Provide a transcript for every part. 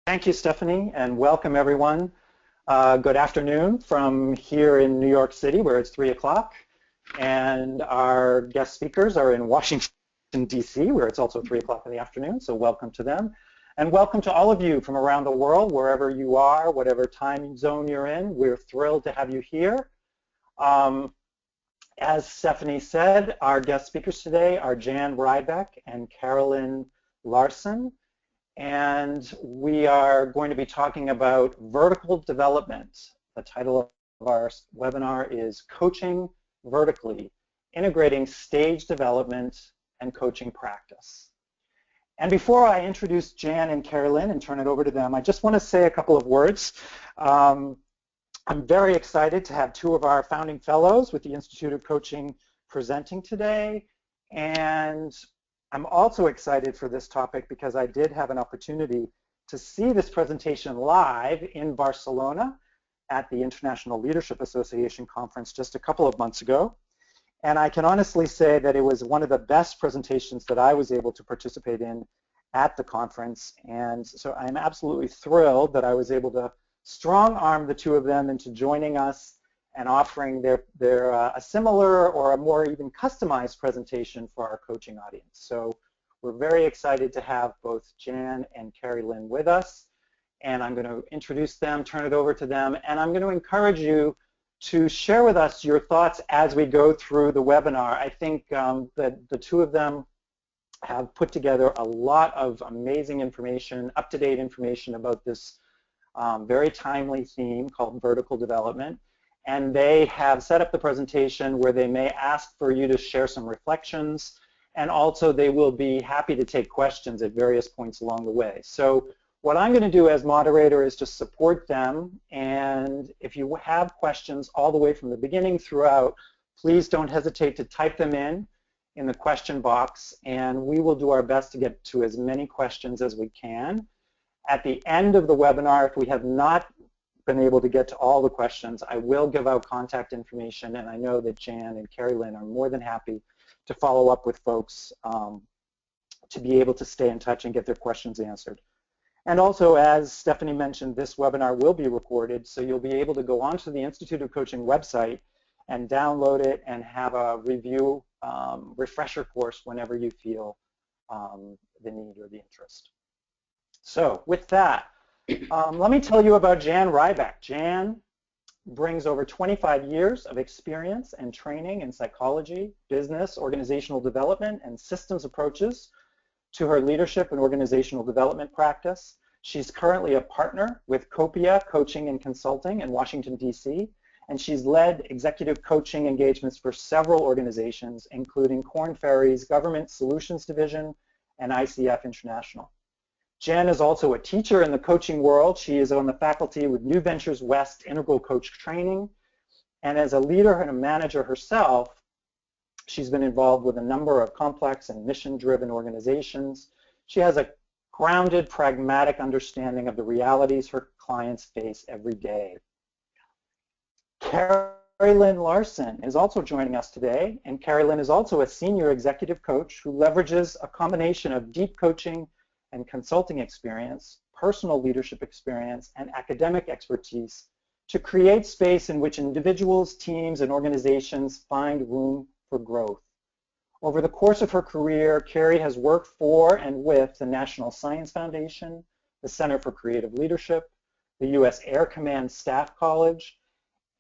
Thank you, Stephanie, and welcome everyone. Good afternoon from here in New York City, where it's 3 o'clock, and our guest speakers are in Washington, D.C., where it's also 3 o'clock in the afternoon, so welcome to them. And welcome to all of you from around the world, wherever you are, whatever time zone you're in. We're thrilled to have you here. As Stephanie said, our guest speakers today are Jan Rybeck and Carylynn Larson. And we are going to be talking about vertical development. The title of our webinar is Coaching Vertically, Integrating Stage Development and Coaching Practice. And before I introduce Jan and Carylynn and turn it over to them, I just want to say a couple of words. I'm very excited to have two of our founding fellows with the Institute of Coaching presenting today. And I'm also excited for this topic because I did have an opportunity to see this presentation live in Barcelona at the International Leadership Association conference just a couple of months ago. And I can honestly say that it was one of the best presentations that I was able to participate in at the conference. And so I'm absolutely thrilled that I was able to strong-arm the two of them into joining us and offering a similar or a more even customized presentation for our coaching audience. So we're very excited to have both Jan and Carylynn with us, and I'm going to introduce them, turn it over to them, and I'm going to encourage you to share with us your thoughts as we go through the webinar. I think that the two of them have put together a lot of amazing information, up-to-date information about this very timely theme called vertical development. And they have set up the presentation where they may ask for you to share some reflections, and also they will be happy to take questions at various points along the way. So what I'm going to do as moderator is just support them, and if you have questions all the way from the beginning throughout, please don't hesitate to type them in the question box, and we will do our best to get to as many questions as we can. At the end of the webinar, if we have not been able to get to all the questions, I will give out contact information, and I know that Jan and Carylynn are more than happy to follow up with folks to be able to stay in touch and get their questions answered. And also, as Stephanie mentioned, this webinar will be recorded, so you'll be able to go onto the Institute of Coaching website and download it and have a review refresher course whenever you feel the need or the interest. So with that, let me tell you about Jan Rybeck. Jan brings over 25 years of experience and training in psychology, business, organizational development, and systems approaches to her leadership and organizational development practice. She's currently a partner with Copia Coaching and Consulting in Washington, D.C., and she's led executive coaching engagements for several organizations, including Korn Ferry's Government Solutions Division and ICF International. Jan is also a teacher in the coaching world. She is on the faculty with New Ventures West Integral Coach Training, and as a leader and a manager herself, she's been involved with a number of complex and mission-driven organizations. She has a grounded, pragmatic understanding of the realities her clients face every day. Carylynn Larson is also joining us today, and Carylynn is also a senior executive coach who leverages a combination of deep coaching and consulting experience, personal leadership experience, and academic expertise to create space in which individuals, teams, and organizations find room for growth. Over the course of her career, Carrie has worked for and with the National Science Foundation, the Center for Creative Leadership, the U.S. Air Command Staff College,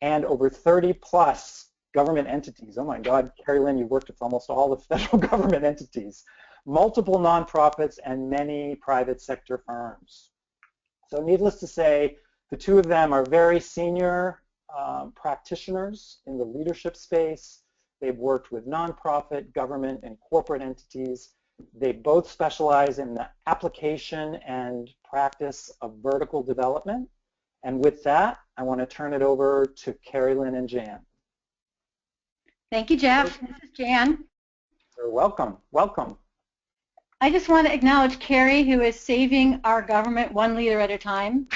and over 30+ government entities. Oh my God, Carylynn, you've worked with almost all the federal government entities, multiple nonprofits, and many private sector firms. So needless to say, the two of them are very senior practitioners in the leadership space. They've worked with nonprofit, government, and corporate entities. They both specialize in the application and practice of vertical development. And with that, I want to turn it over to Carylynn and Jan. Thank you, Jeff. This is Jan. You're welcome. Welcome. I just want to acknowledge Carrie, who is saving our government one leader at a time.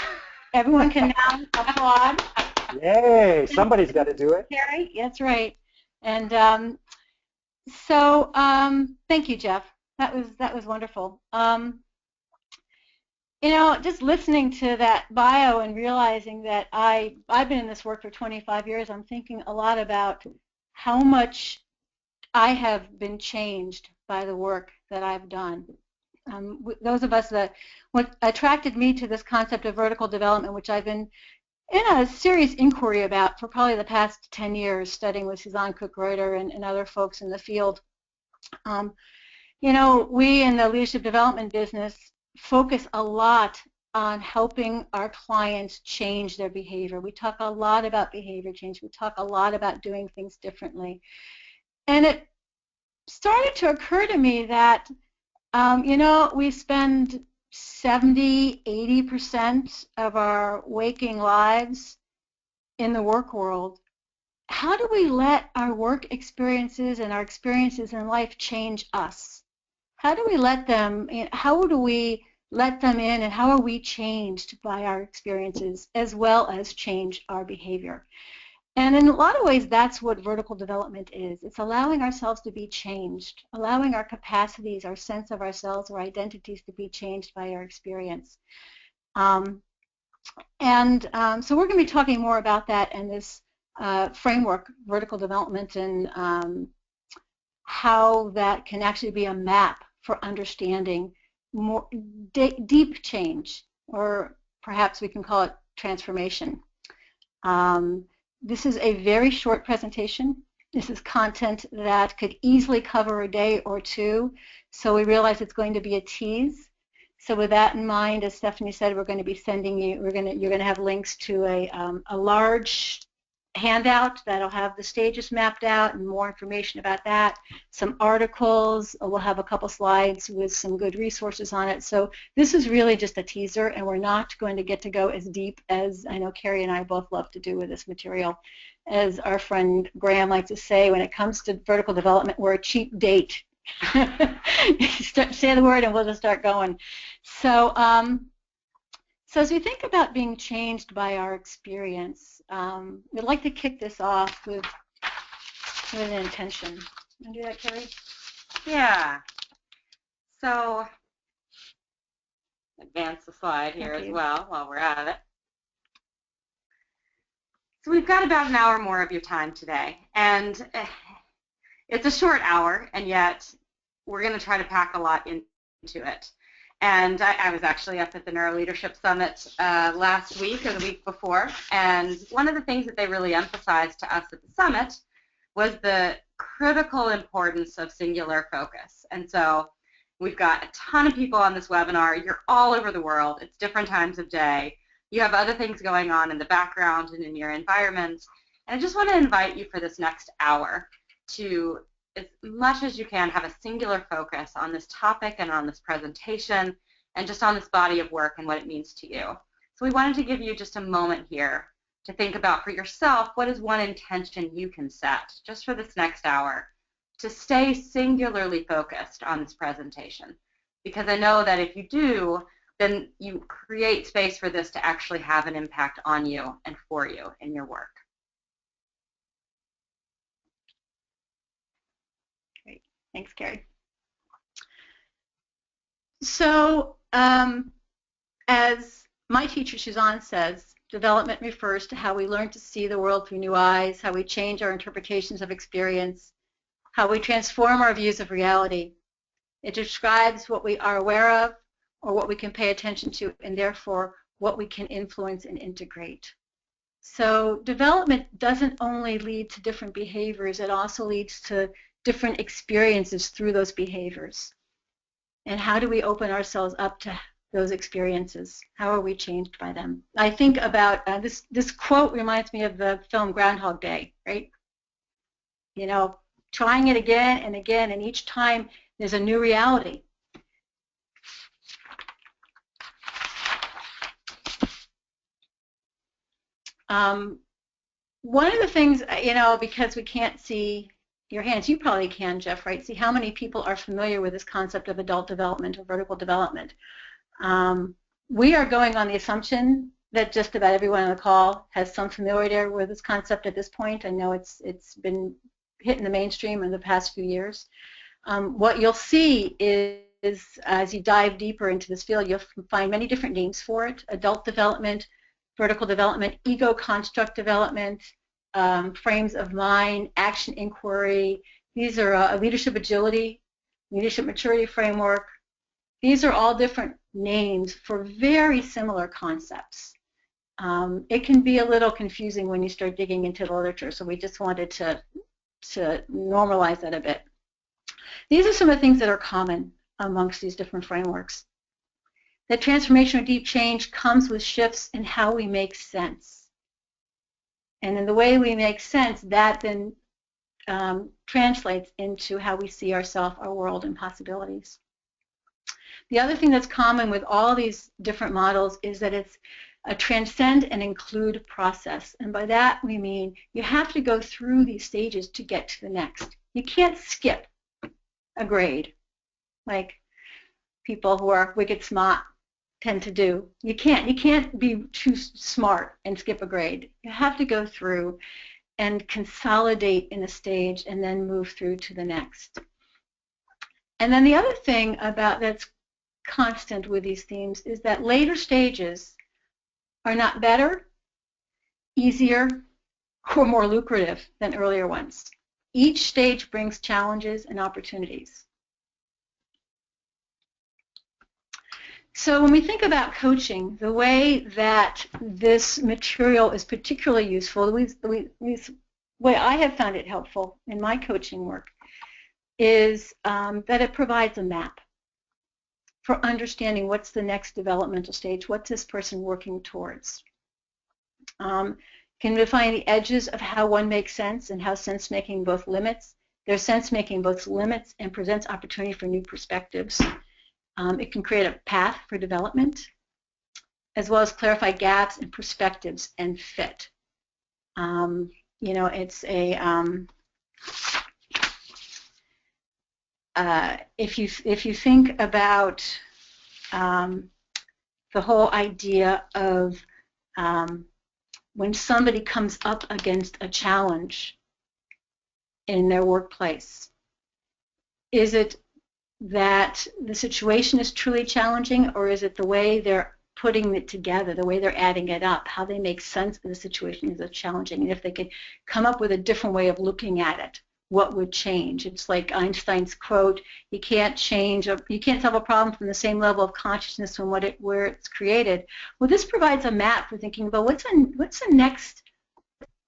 Everyone can now applaud. Yay! Somebody's got to do it. Carrie, that's right. And thank you, Jeff. That was wonderful. You know, just listening to that bio and realizing that I've been in this work for 25 years, I'm thinking a lot about how much I have been changed by the work that I've done. Those of us that, what attracted me to this concept of vertical development, which I've been in a serious inquiry about for probably the past 10 years, studying with Suzanne Cook-Reuter and other folks in the field. You know, we in the leadership development business focus a lot on helping our clients change their behavior. We talk a lot about behavior change. We talk a lot about doing things differently. And it started to occur to me that, you know, we spend 70, 80% of our waking lives in the work world. How do we let our work experiences and our experiences in life change us? How do we let them, how do we let them in, and how are we changed by our experiences as well as change our behavior? And in a lot of ways, that's what vertical development is. It's allowing ourselves to be changed, allowing our capacities, our sense of ourselves, our identities to be changed by our experience. So we're going to be talking more about that in this framework, vertical development, and how that can actually be a map for understanding more deep change, or perhaps we can call it transformation. This is a very short presentation. This is content that could easily cover a day or two, so we realize it's going to be a tease. So with that in mind, as Stephanie said, we're going to be sending you, you're going to have links to a large handout that'll have the stages mapped out and more information about that, some articles, we'll have a couple slides with some good resources on it. So this is really just a teaser, and we're not going to get to go as deep as I know Carrie and I both love to do with this material. As our friend Graham likes to say, when it comes to vertical development, we're a cheap date. Say the word and we'll just start going. So so as we think about being changed by our experience, we'd like to kick this off with an intention. Want to do that, Carrie? Yeah. So advance the slide here as well while we're at it. So we've got about an hour more of your time today, and it's a short hour, and yet we're going to try to pack a lot into it. And I was actually up at the Neuro Leadership Summit last week or the week before, and one of the things that they really emphasized to us at the summit was the critical importance of singular focus. And so we've got a ton of people on this webinar. You're all over the world. It's different times of day. You have other things going on in the background and in your environment. And I just want to invite you for this next hour to, as much as you can, have a singular focus on this topic and on this presentation and just on this body of work and what it means to you. So we wanted to give you just a moment here to think about for yourself, what is one intention you can set just for this next hour to stay singularly focused on this presentation. Because I know that if you do, then you create space for this to actually have an impact on you and for you in your work. Great. Thanks, Carrie. So as my teacher Suzanne says, development refers to how we learn to see the world through new eyes, how we change our interpretations of experience, how we transform our views of reality. It describes what we are aware of or what we can pay attention to, and therefore what we can influence and integrate. So development doesn't only lead to different behaviors, it also leads to different experiences through those behaviors. And how do we open ourselves up to those experiences? How are we changed by them? I think about this quote reminds me of the film Groundhog Day, right? You know, trying it again and again, and each time there's a new reality. One of the things, you know, because we can't see your hands, you probably can, Jeff, right? See how many people are familiar with this concept of adult development or vertical development. We are going on the assumption that just about everyone on the call has some familiarity with this concept at this point. I know it's been hitting the mainstream in the past few years. What you'll see is as you dive deeper into this field, you'll find many different names for it: adult development, vertical development, ego construct development, frames of mind, action inquiry. These are a leadership agility, leadership maturity framework. These are all different names for very similar concepts. It can be a little confusing when you start digging into the literature, so we just wanted to normalize that a bit. These are some of the things that are common amongst these different frameworks. That transformation or deep change comes with shifts in how we make sense. And in the way we make sense, that then translates into how we see ourselves, our world, and possibilities. The other thing that's common with all these different models is that it's a transcend and include process. And by that we mean you have to go through these stages to get to the next. You can't skip a grade like people who are wicked smart tend to do. You can't be too smart and skip a grade. You have to go through and consolidate in a stage and then move through to the next. And then the other thing about that's constant with these themes is that later stages are not better, easier, or more lucrative than earlier ones. Each stage brings challenges and opportunities. So when we think about coaching, the way that this material is particularly useful, the way I have found it helpful in my coaching work is that it provides a map for understanding what's the next developmental stage, what's this person working towards. Can define the edges of how one makes sense and how sense-making both limits. Their sense-making both limits and presents opportunity for new perspectives. It can create a path for development, as well as clarify gaps in perspectives and fit. You know, it's a if you think about the whole idea of when somebody comes up against a challenge in their workplace, is it that the situation is truly challenging, or is it the way they're putting it together, the way they're adding it up, how they make sense of the situation is challenging? And if they could come up with a different way of looking at it, what would change? It's like Einstein's quote, you can't solve a problem from the same level of consciousness from where it's created. Well, this provides a map for thinking about what's the next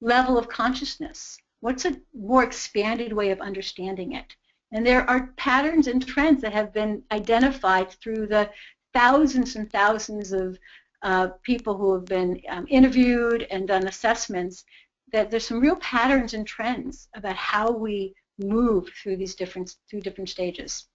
level of consciousness? What's a more expanded way of understanding it? And there are patterns and trends that have been identified through the thousands and thousands of people who have been interviewed and done assessments, that there's some real patterns and trends about how we move through these different stages.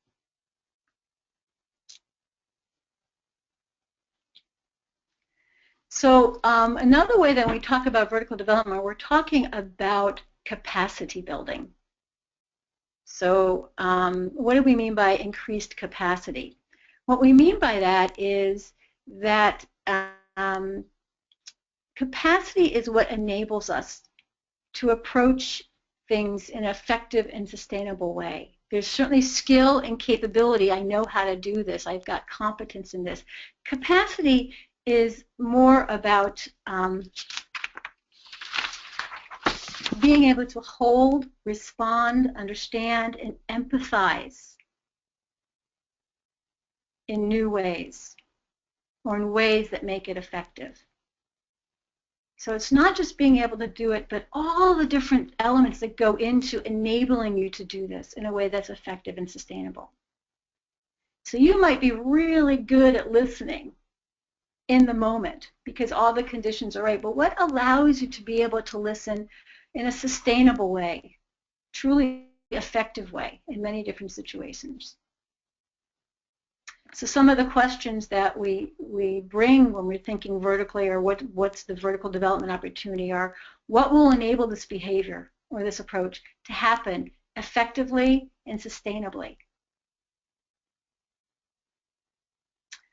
So another way that we talk about vertical development, we're talking about capacity building. So what do we mean by increased capacity? What we mean by that is that capacity is what enables us to approach things in an effective and sustainable way. There's certainly skill and capability. I know how to do this. I've got competence in this. Capacity is more about being able to hold, respond, understand, and empathize in new ways, or in ways that make it effective. So it's not just being able to do it, but all the different elements that go into enabling you to do this in a way that's effective and sustainable. So you might be really good at listening in the moment because all the conditions are right, but what allows you to be able to listen in a sustainable way, truly effective way in many different situations? So some of the questions that we bring when we're thinking vertically, or what's the vertical development opportunity, are what will enable this behavior or this approach to happen effectively and sustainably?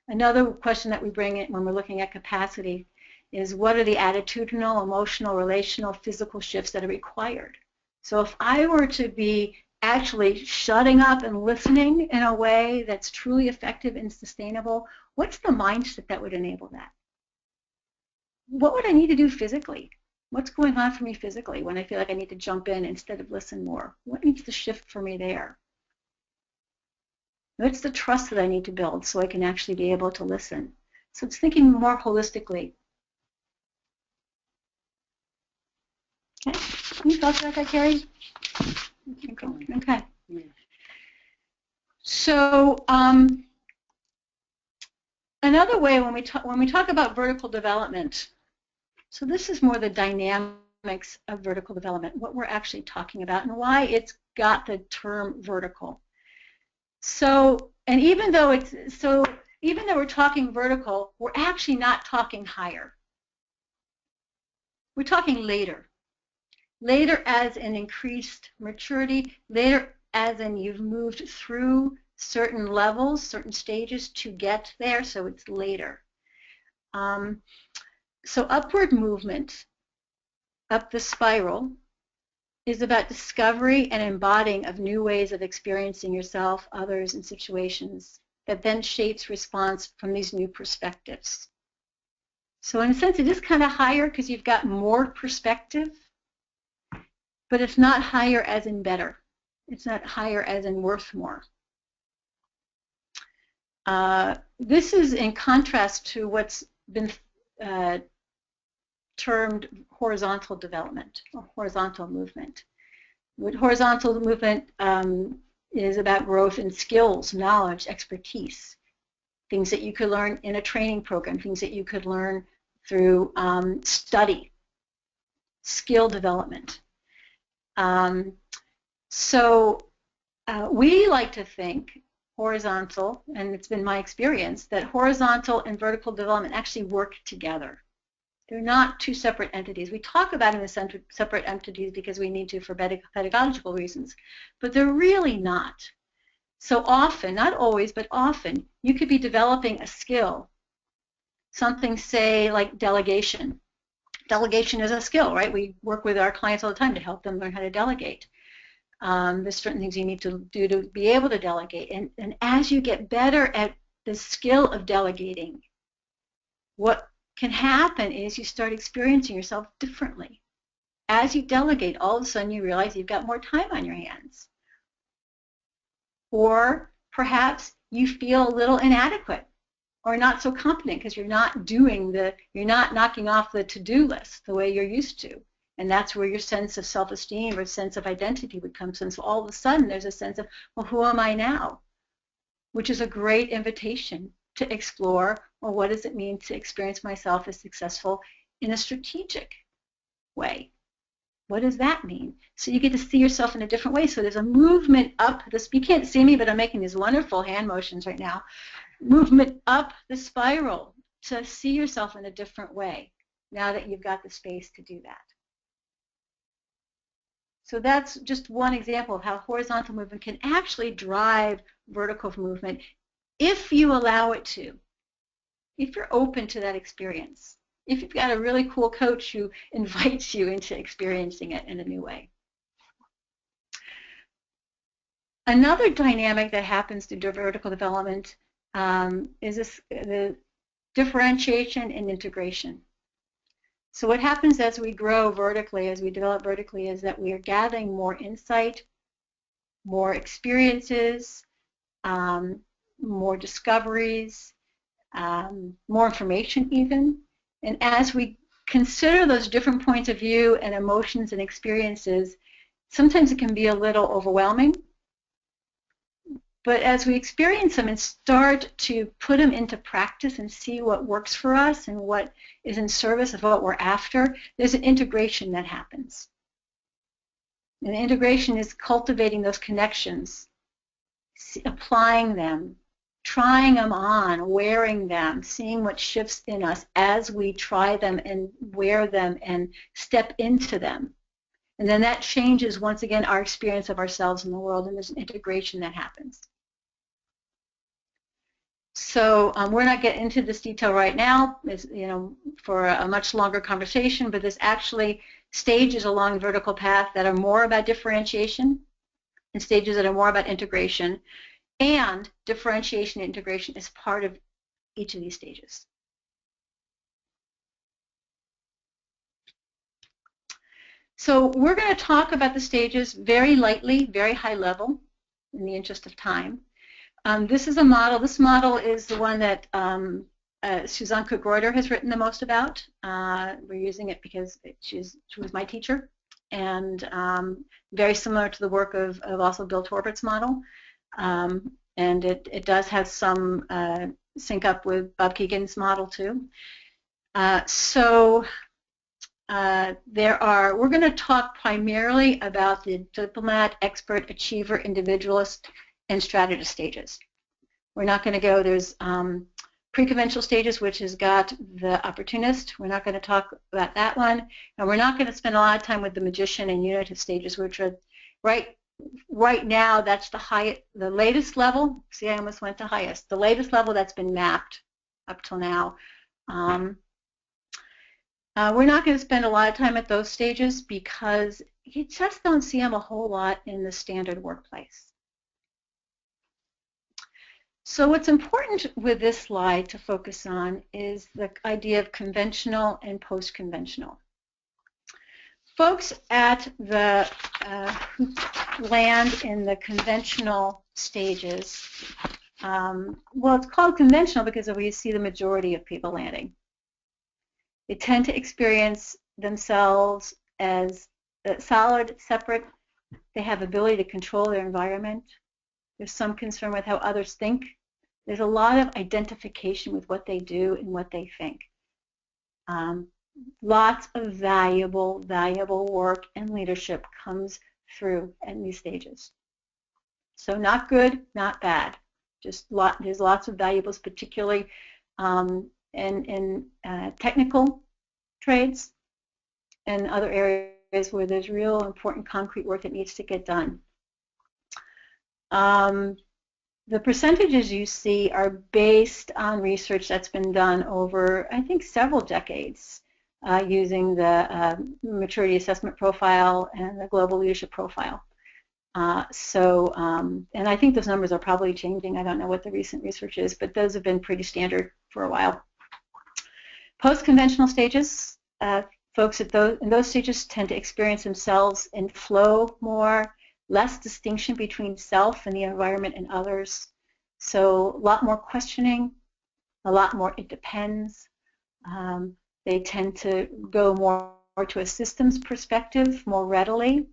Another question that we bring in when we're looking at capacity is what are the attitudinal, emotional, relational, physical shifts that are required? So if I were to be actually shutting up and listening in a way that's truly effective and sustainable, what's the mindset that would enable that? What would I need to do physically? What's going on for me physically when I feel like I need to jump in instead of listen more? What needs to shift for me there? What's the trust that I need to build so I can actually be able to listen? So it's thinking more holistically. Okay, can you talk about that, Carrie? Okay. So another way when we talk about vertical development, so this is more the dynamics of vertical development, what we're actually talking about and why it's got the term vertical. So, and even though we're talking vertical, we're actually not talking higher. We're talking later. Later as in increased maturity, later as in you've moved through certain levels, certain stages to get there, so it's later. So upward movement up the spiral is about discovery and embodying of new ways of experiencing yourself, others, and situations that then shapes response from these new perspectives. So in a sense, it is kind of higher because you've got more perspective, but it's not higher as in better. It's not higher as in worth more. This is in contrast to what's been termed horizontal development or horizontal movement. What horizontal movement is about growth in skills, knowledge, expertise, things that you could learn in a training program, things that you could learn through study, skill development. So we like to think horizontal, and it's been my experience, that horizontal and vertical development actually work together. They're not two separate entities. We talk about them as separate entities because we need to for pedagogical reasons, but they're really not. So often, not always, but often, you could be developing a skill, something, say, like delegation. Delegation is a skill, right? We work with our clients all the time to help them learn how to delegate. There's certain things you need to do to be able to delegate. And as you get better at the skill of delegating, what can happen is you start experiencing yourself differently. As you delegate, all of a sudden you realize you've got more time on your hands. Or perhaps you feel a little inadequate or not so competent because you're not knocking off the to-do list the way you're used to. And that's where your sense of self-esteem or sense of identity would come from. So all of a sudden there's a sense of, well, who am I now? Which is a great invitation to explore, well, what does it mean to experience myself as successful in a strategic way? What does that mean? So you get to see yourself in a different way. So there's a movement up this, you can't see me, but I'm making these wonderful hand motions right now. Movement up the spiral to see yourself in a different way now that you've got the space to do that. So that's just one example of how horizontal movement can actually drive vertical movement if you allow it to, if you're open to that experience, if you've got a really cool coach who invites you into experiencing it in a new way. Another dynamic that happens through vertical development is the differentiation and integration. So what happens as we grow vertically, as we develop vertically, is that we are gathering more insight, more experiences, more discoveries, more information even. And as we consider those different points of view and emotions and experiences, sometimes it can be a little overwhelming. But as we experience them and start to put them into practice and see what works for us and what is in service of what we're after, there's an integration that happens. And the integration is cultivating those connections, applying them, trying them on, wearing them, seeing what shifts in us as we try them and wear them and step into them. And then that changes, once again, our experience of ourselves in the world, and there's an integration that happens. So we're not getting into this detail right now, for a much longer conversation, but there's actually stages along the vertical path that are more about differentiation and stages that are more about integration, and differentiation and integration is part of each of these stages. So we're going to talk about the stages very lightly, very high level, in the interest of time. This is a model. This model is the one that Suzanne Cook-Reuter has written the most about. We're using it because she was my teacher, and very similar to the work of also Bill Torbert's model. And it does have some sync up with Bob Keegan's model too. We're going to talk primarily about the diplomat, expert, achiever, individualist, and strategist stages. We're not going to go, there's pre-conventional stages, which has got the opportunist. We're not going to talk about that one. And we're not going to spend a lot of time with the magician and unitive stages, which are right now, that's the latest level. See, I almost went to highest. The latest level that's been mapped up till now. We're not going to spend a lot of time at those stages because you just don't see them a whole lot in the standard workplace. So what's important with this slide to focus on is the idea of conventional and post-conventional. Folks at the land in the conventional stages, well, it's called conventional because of where you see the majority of people landing. They tend to experience themselves as solid, separate. They have ability to control their environment. There's some concern with how others think. There's a lot of identification with what they do and what they think. Lots of valuable work and leadership comes through in these stages. So not good, not bad. Just there's lots of valuables, particularly in technical trades and other areas where there's real important concrete work that needs to get done. The percentages you see are based on research that's been done over, I think, several decades using the maturity assessment profile and the global leadership profile. And I think those numbers are probably changing. I don't know what the recent research is, but those have been pretty standard for a while. Post-conventional stages, folks in those stages tend to experience themselves in flow more, less distinction between self and the environment and others. So a lot more questioning, a lot more it depends. They tend to go more to a systems perspective more readily,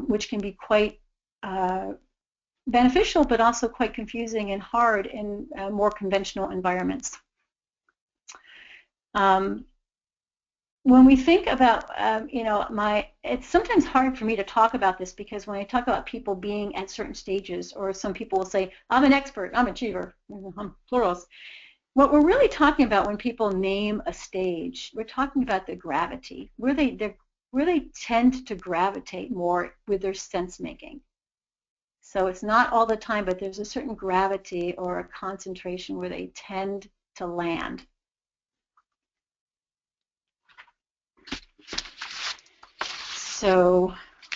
which can be quite beneficial, but also quite confusing and hard in more conventional environments. When we think about, it's sometimes hard for me to talk about this because when I talk about people being at certain stages, or some people will say, I'm an expert, I'm an achiever, I'm plurals. What we're really talking about when people name a stage, we're talking about the gravity, where they tend to gravitate more with their sense making. So it's not all the time, but there's a certain gravity or a concentration where they tend to land. So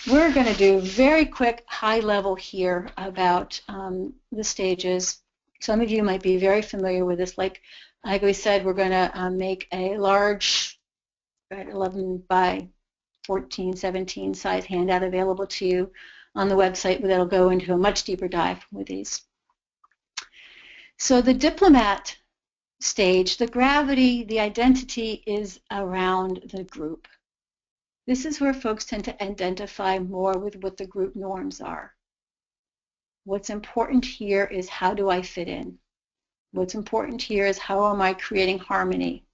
we're going to do very quick high level here about the stages. Some of you might be very familiar with this. Like we said, we're going to make a large 11 by 14, 17 size handout available to you on the website that'll go into a much deeper dive with these. So the diplomat stage, the gravity, the identity is around the group. This is where folks tend to identify more with what the group norms are. What's important here is how do I fit in? What's important here is how am I creating harmony?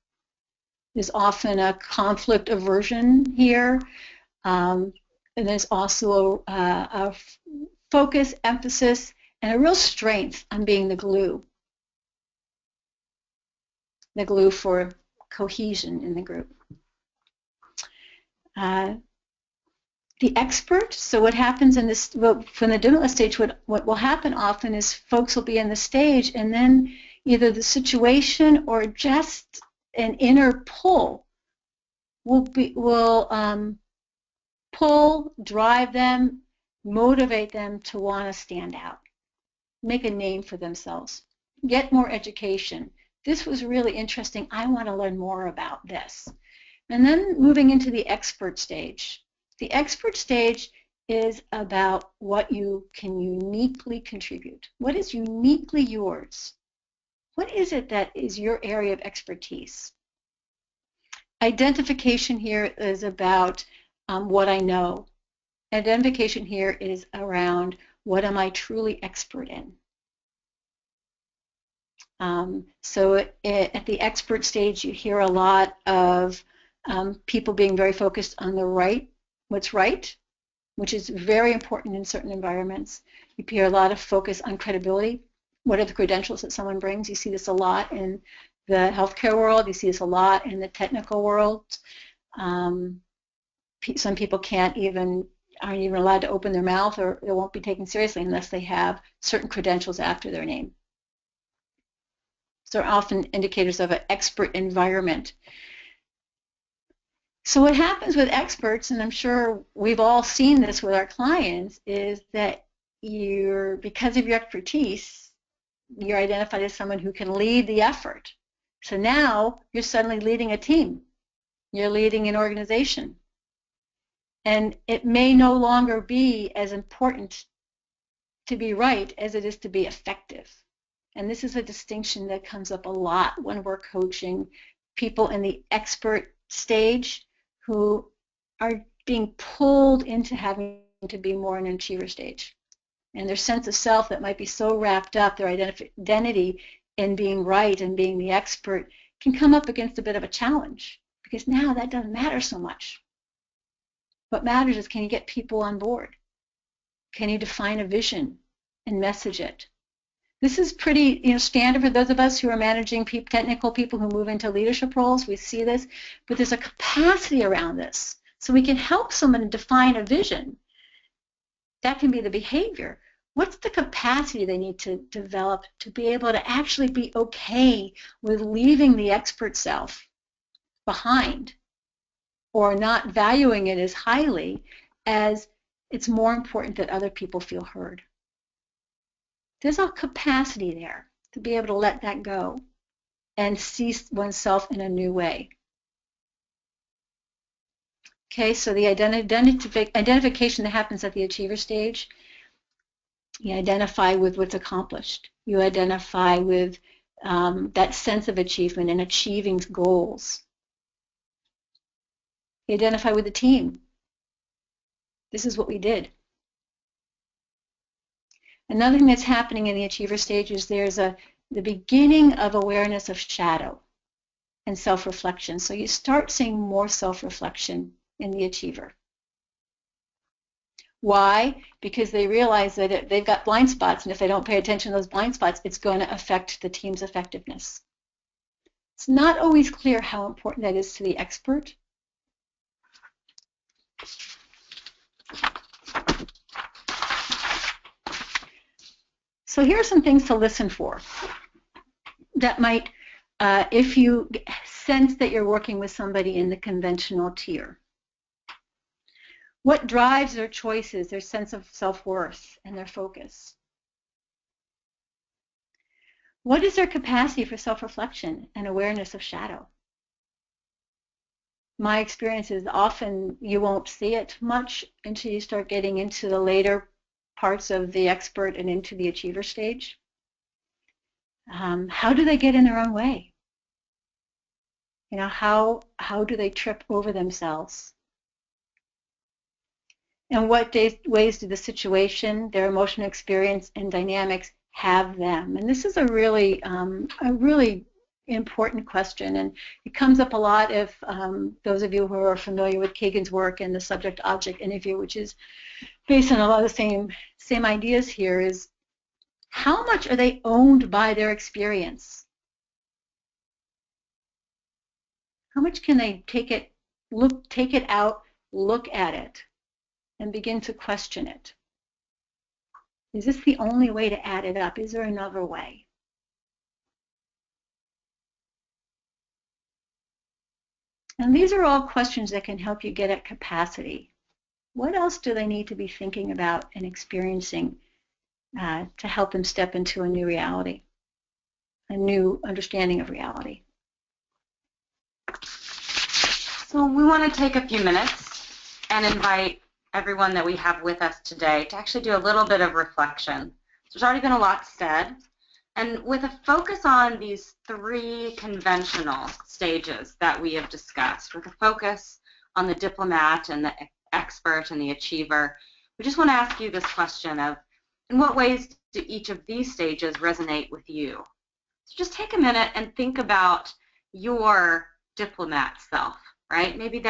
There's often a conflict aversion here, and there's also a focus, emphasis, and a real strength on being the glue for cohesion in the group. The expert, so what happens in this, well, from the diplomat stage, what will happen often is folks will be in the stage and then either the situation or just an inner pull will pull, drive them. motivate them to want to stand out, make a name for themselves, get more education. This was really interesting. I want to learn more about this. And then moving into the expert stage. The expert stage is about what you can uniquely contribute. What is uniquely yours? What is it that is your area of expertise? Identification here is about what I know. Identification here is around what am I truly expert in. So at the expert stage, you hear a lot of people being very focused on what's right, which is very important in certain environments. You hear a lot of focus on credibility. What are the credentials that someone brings? You see this a lot in the healthcare world. You see this a lot in the technical world. Some people aren't even allowed to open their mouth, or they won't be taken seriously unless they have certain credentials after their name. So they're often indicators of an expert environment. So what happens with experts, and I'm sure we've all seen this with our clients, is that because of your expertise, you're identified as someone who can lead the effort. So now you're suddenly leading a team. You're leading an organization. And it may no longer be as important to be right as it is to be effective. And this is a distinction that comes up a lot when we're coaching people in the expert stage who are being pulled into having to be more in an achiever stage. And their sense of self that might be so wrapped up, their identity in being right and being the expert, can come up against a bit of a challenge, because now that doesn't matter so much. What matters is, can you get people on board? Can you define a vision and message it? This is pretty standard for those of us who are managing technical people who move into leadership roles. We see this, but there's a capacity around this. So we can help someone define a vision. That can be the behavior. What's the capacity they need to develop to be able to actually be okay with leaving the expert self behind, or not valuing it as highly as it's more important that other people feel heard? There's a capacity there to be able to let that go and see oneself in a new way. Okay, so the identification that happens at the achiever stage, you identify with what's accomplished. You identify with that sense of achievement and achieving goals. You identify with the team. This is what we did. Another thing that's happening in the achiever stage is there's the beginning of awareness of shadow and self-reflection. So you start seeing more self-reflection in the achiever. Why? Because they realize that they've got blind spots, and if they don't pay attention to those blind spots, it's going to affect the team's effectiveness. It's not always clear how important that is to the expert. So here are some things to listen for that might, if you sense that you're working with somebody in the conventional tier. What drives their choices, their sense of self-worth, and their focus? What is their capacity for self-reflection and awareness of shadow? My experience is often you won't see it much until you start getting into the later parts of the expert and into the achiever stage. How do they get in their own way? How do they trip over themselves? And what ways do the situation, their emotional experience, and dynamics have them? And this is a really important question, and it comes up a lot if those of you who are familiar with Kagan's work and the subject-object interview, which is based on a lot of the same ideas here, is how much are they owned by their experience? How much can they take it out, look at it, and begin to question it? Is this the only way to add it up? Is there another way? And these are all questions that can help you get at capacity. What else do they need to be thinking about and experiencing to help them step into a new reality, a new understanding of reality? So we want to take a few minutes and invite everyone that we have with us today to actually do a little bit of reflection. There's already been a lot said, and with a focus on these 3 conventional stages that we have discussed, with a focus on the diplomat and the expert and the achiever, we just want to ask you this question of, in what ways do each of these stages resonate with you? So just take a minute and think about your diplomat self, right? Maybe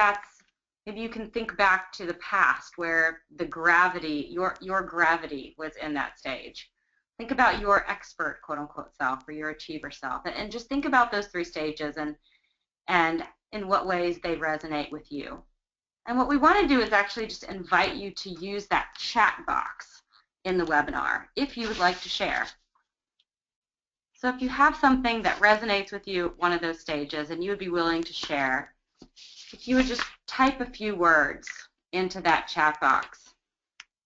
you can think back to the past where the gravity, your gravity was in that stage. Think about your expert, quote unquote, self, or your achiever self, and just think about those 3 stages and in what ways they resonate with you. And what we want to do is actually just invite you to use that chat box in the webinar if you would like to share. So if you have something that resonates with you at one of those stages and you would be willing to share, if you would just type a few words into that chat box,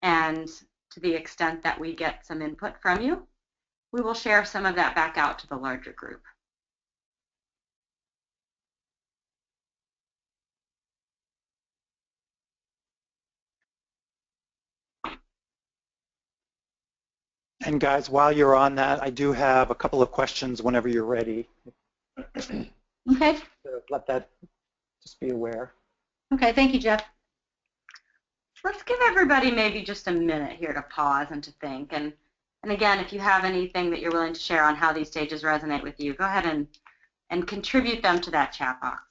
and to the extent that we get some input from you, we will share some of that back out to the larger group. And guys, while you're on that, I do have a couple of questions whenever you're ready. Okay. So let that just be aware. Okay, thank you, Jeff. Let's give everybody maybe just a minute here to pause and to think. And again, if you have anything that you're willing to share on how these stages resonate with you, go ahead and contribute them to that chat box.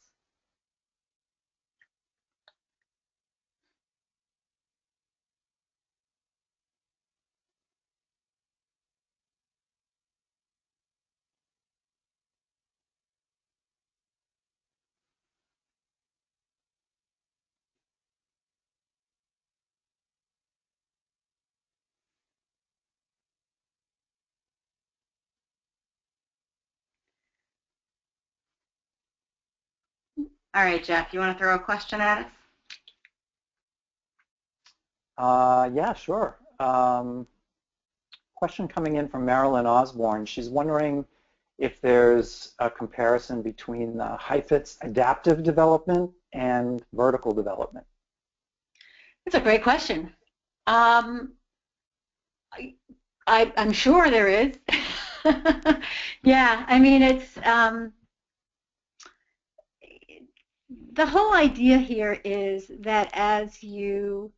All right, Jeff, you want to throw a question at us? Yeah, sure. Question coming in from Marilyn Osborne. She's wondering if there's a comparison between the HIFIT's adaptive development and vertical development. That's a great question. I'm sure there is. Yeah, I mean, it's the whole idea here is that as you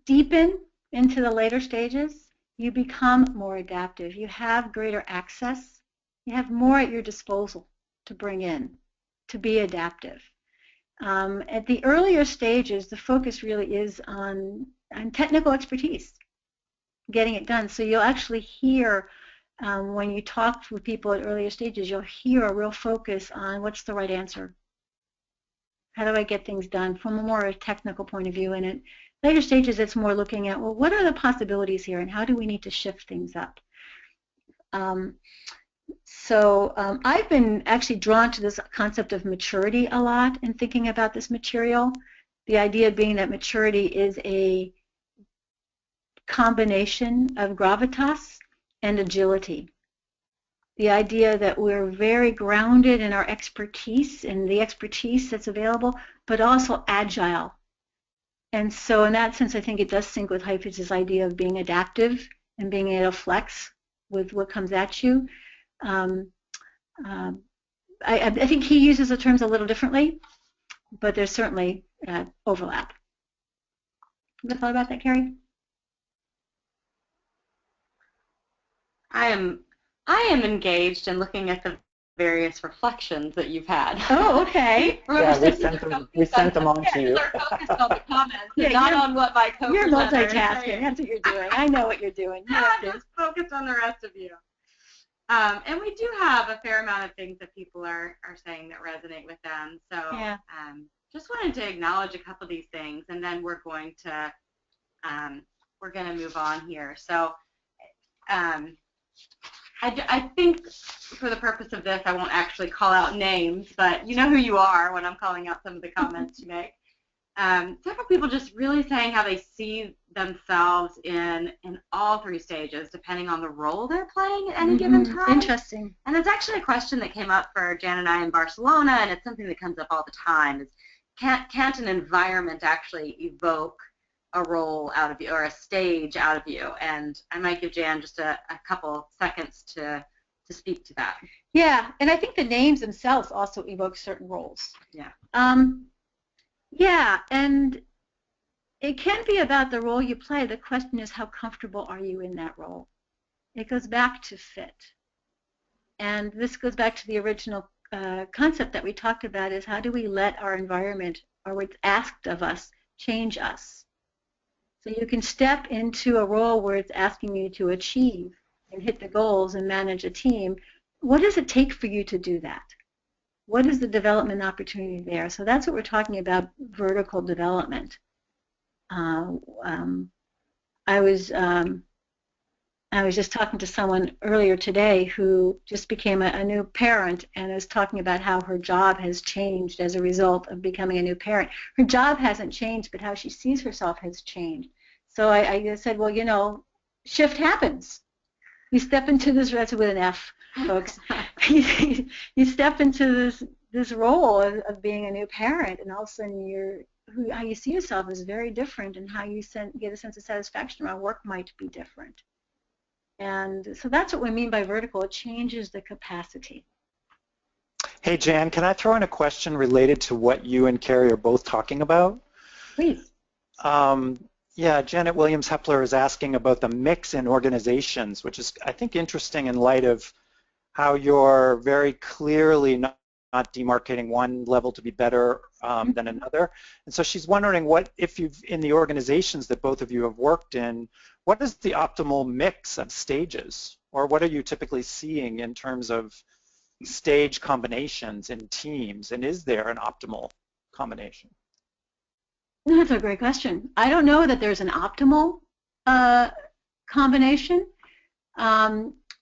deepen into the later stages, you become more adaptive. You have greater access. You have more at your disposal to bring in, to be adaptive. At the earlier stages, the focus really is on technical expertise, getting it done. So you'll actually hear, when you talk with people at earlier stages, you'll hear a real focus on what's the right answer. How do I get things done from a more technical point of view? And at later stages, it's more looking at, well, what are the possibilities here and how do we need to shift things up? So I've been actually drawn to this concept of maturity a lot in thinking about this material. The idea being that maturity is a combination of gravitas and agility. The idea that we're very grounded in our expertise and the expertise that's available, but also agile. And so in that sense, I think it does sync with HIFIT's idea of being adaptive and being able to flex with what comes at you. I think he uses the terms a little differently, but there's certainly overlap. Have you thought about that, Carrie? I am engaged in looking at the various reflections that you've had. Oh, okay. Yeah, we sent them on to you. We're focused on the comments, yeah, not on what my co-presenters. You're multitasking. That's what you're doing. I know what you're doing. I'm just focused on the rest of you. And we do have a fair amount of things that people are saying that resonate with them. So yeah. Just wanted to acknowledge a couple of these things, and then we're going to move on here. So I think for the purpose of this, I won't actually call out names, but you know who you are when I'm calling out some of the comments you make. Several people just really saying how they see themselves in all three stages, depending on the role they're playing at any given time. Interesting. And it's actually a question that came up for Jan and I in Barcelona, and it's something that comes up all the time. Is can't an environment actually evoke a role out of you or a stage out of you? And I might give Jan just a couple seconds to speak to that. Yeah, and I think the names themselves also evoke certain roles. Yeah. Yeah, and it can be about the role you play. The question is, how comfortable are you in that role? It goes back to fit. And this goes back to the original concept that we talked about, is how do we let our environment, or what's asked of us, change us? So you can step into a role where it's asking you to achieve and hit the goals and manage a team. What does it take for you to do that? What is the development opportunity there? So that's what we're talking about, vertical development. I was just talking to someone earlier today who just became a new parent and is talking about how her job has changed as a result of becoming a new parent. Her job hasn't changed, but how she sees herself has changed. So I said, well, you know, shift happens. You step into this, that's with an F, folks. You step into this role of being a new parent, and all of a sudden how you see yourself is very different, and how you get a sense of satisfaction around work might be different. And so that's what we mean by vertical. It changes the capacity. Hey, Jan, can I throw in a question related to what you and Carrie are both talking about? Please. Yeah, Janet Williams-Hepler is asking about the mix in organizations, which is, I think, interesting in light of how you're very clearly not demarcating one level to be better than another. And so she's wondering in the organizations that both of you have worked in, what is the optimal mix of stages? Or what are you typically seeing in terms of stage combinations in teams? And is there an optimal combination? That's a great question. I don't know that there's an optimal combination.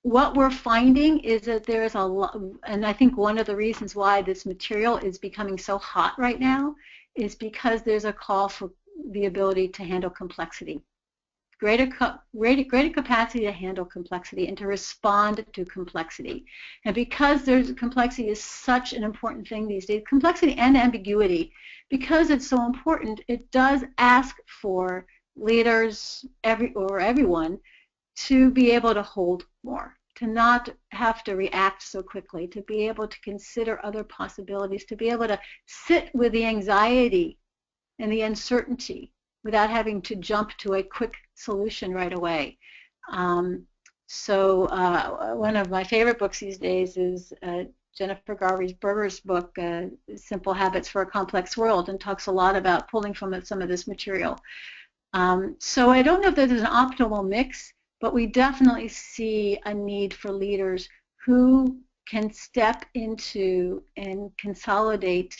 What we're finding is that there's a lot, and I think one of the reasons why this material is becoming so hot right now is because there's a call for the ability to handle complexity. Greater capacity to handle complexity and to respond to complexity. And because complexity is such an important thing these days, complexity and ambiguity, because it's so important, it does ask for leaders or everyone to be able to hold more, to not have to react so quickly, to be able to consider other possibilities, to be able to sit with the anxiety and the uncertainty without having to jump to a quick solution right away. So one of my favorite books these days is Jennifer Garvey-Berger's book, Simple Habits for a Complex World, and talks a lot about pulling from some of this material. So I don't know if there's an optimal mix, but we definitely see a need for leaders who can step into and consolidate,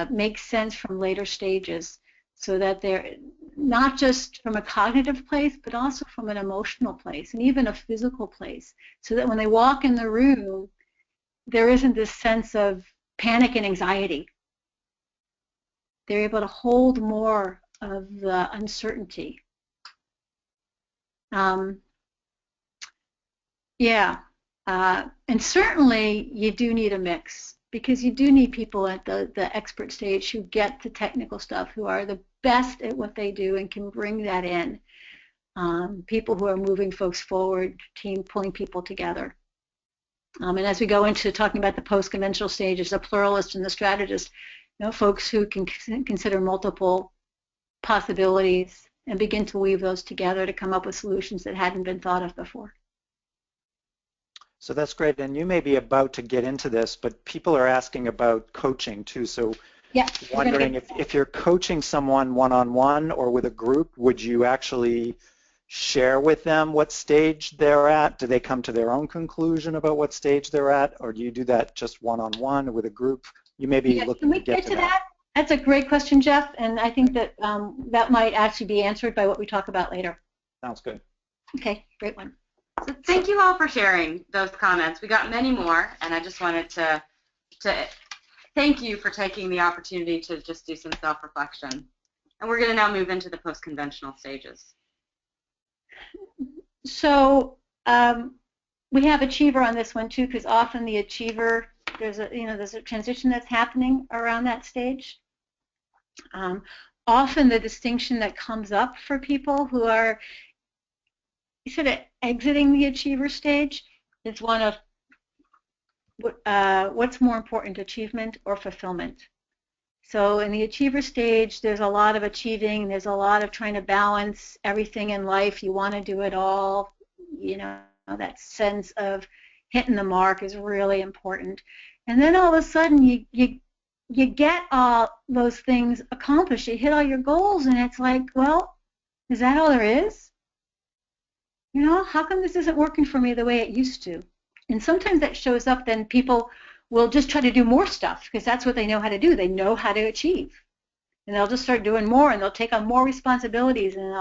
make sense from later stages, so that they're not just from a cognitive place, but also from an emotional place and even a physical place, so that when they walk in the room, there isn't this sense of panic and anxiety. They're able to hold more of the uncertainty. And certainly you do need a mix, because you do need people at the expert stage who get the technical stuff, who are the best at what they do and can bring that in. People who are moving folks forward, pulling people together. And as we go into talking about the post-conventional stages, the pluralist and the strategist, folks who can consider multiple possibilities and begin to weave those together to come up with solutions that hadn't been thought of before. So that's great, and you may be about to get into this, but people are asking about coaching too. So yeah, wondering if you're coaching someone one-on-one or with a group, would you actually share with them what stage they're at? Do they come to their own conclusion about what stage they're at, or do you do that just one-on-one or with a group? You may be looking to get to that. That's a great question, Jeff, and I think that that might actually be answered by what we talk about later. Sounds good. Okay, great one. So thank you all for sharing those comments. We got many more, and I just wanted to thank you for taking the opportunity to just do some self-reflection. And we're going to now move into the post-conventional stages. So we have achiever on this one too, because often the achiever, there's a transition that's happening around that stage. Often the distinction that comes up for people who are sort of exiting the achiever stage is one of what's more important, achievement or fulfillment. So in the achiever stage, there's a lot of achieving, there's a lot of trying to balance everything in life. You want to do it all. That sense of hitting the mark is really important. And then all of a sudden you get all those things accomplished. You hit all your goals, and it's like, well, is that all there is? How come this isn't working for me the way it used to? And sometimes that shows up, then people will just try to do more stuff because that's what they know how to do. They know how to achieve. And they'll just start doing more, and they'll take on more responsibilities, and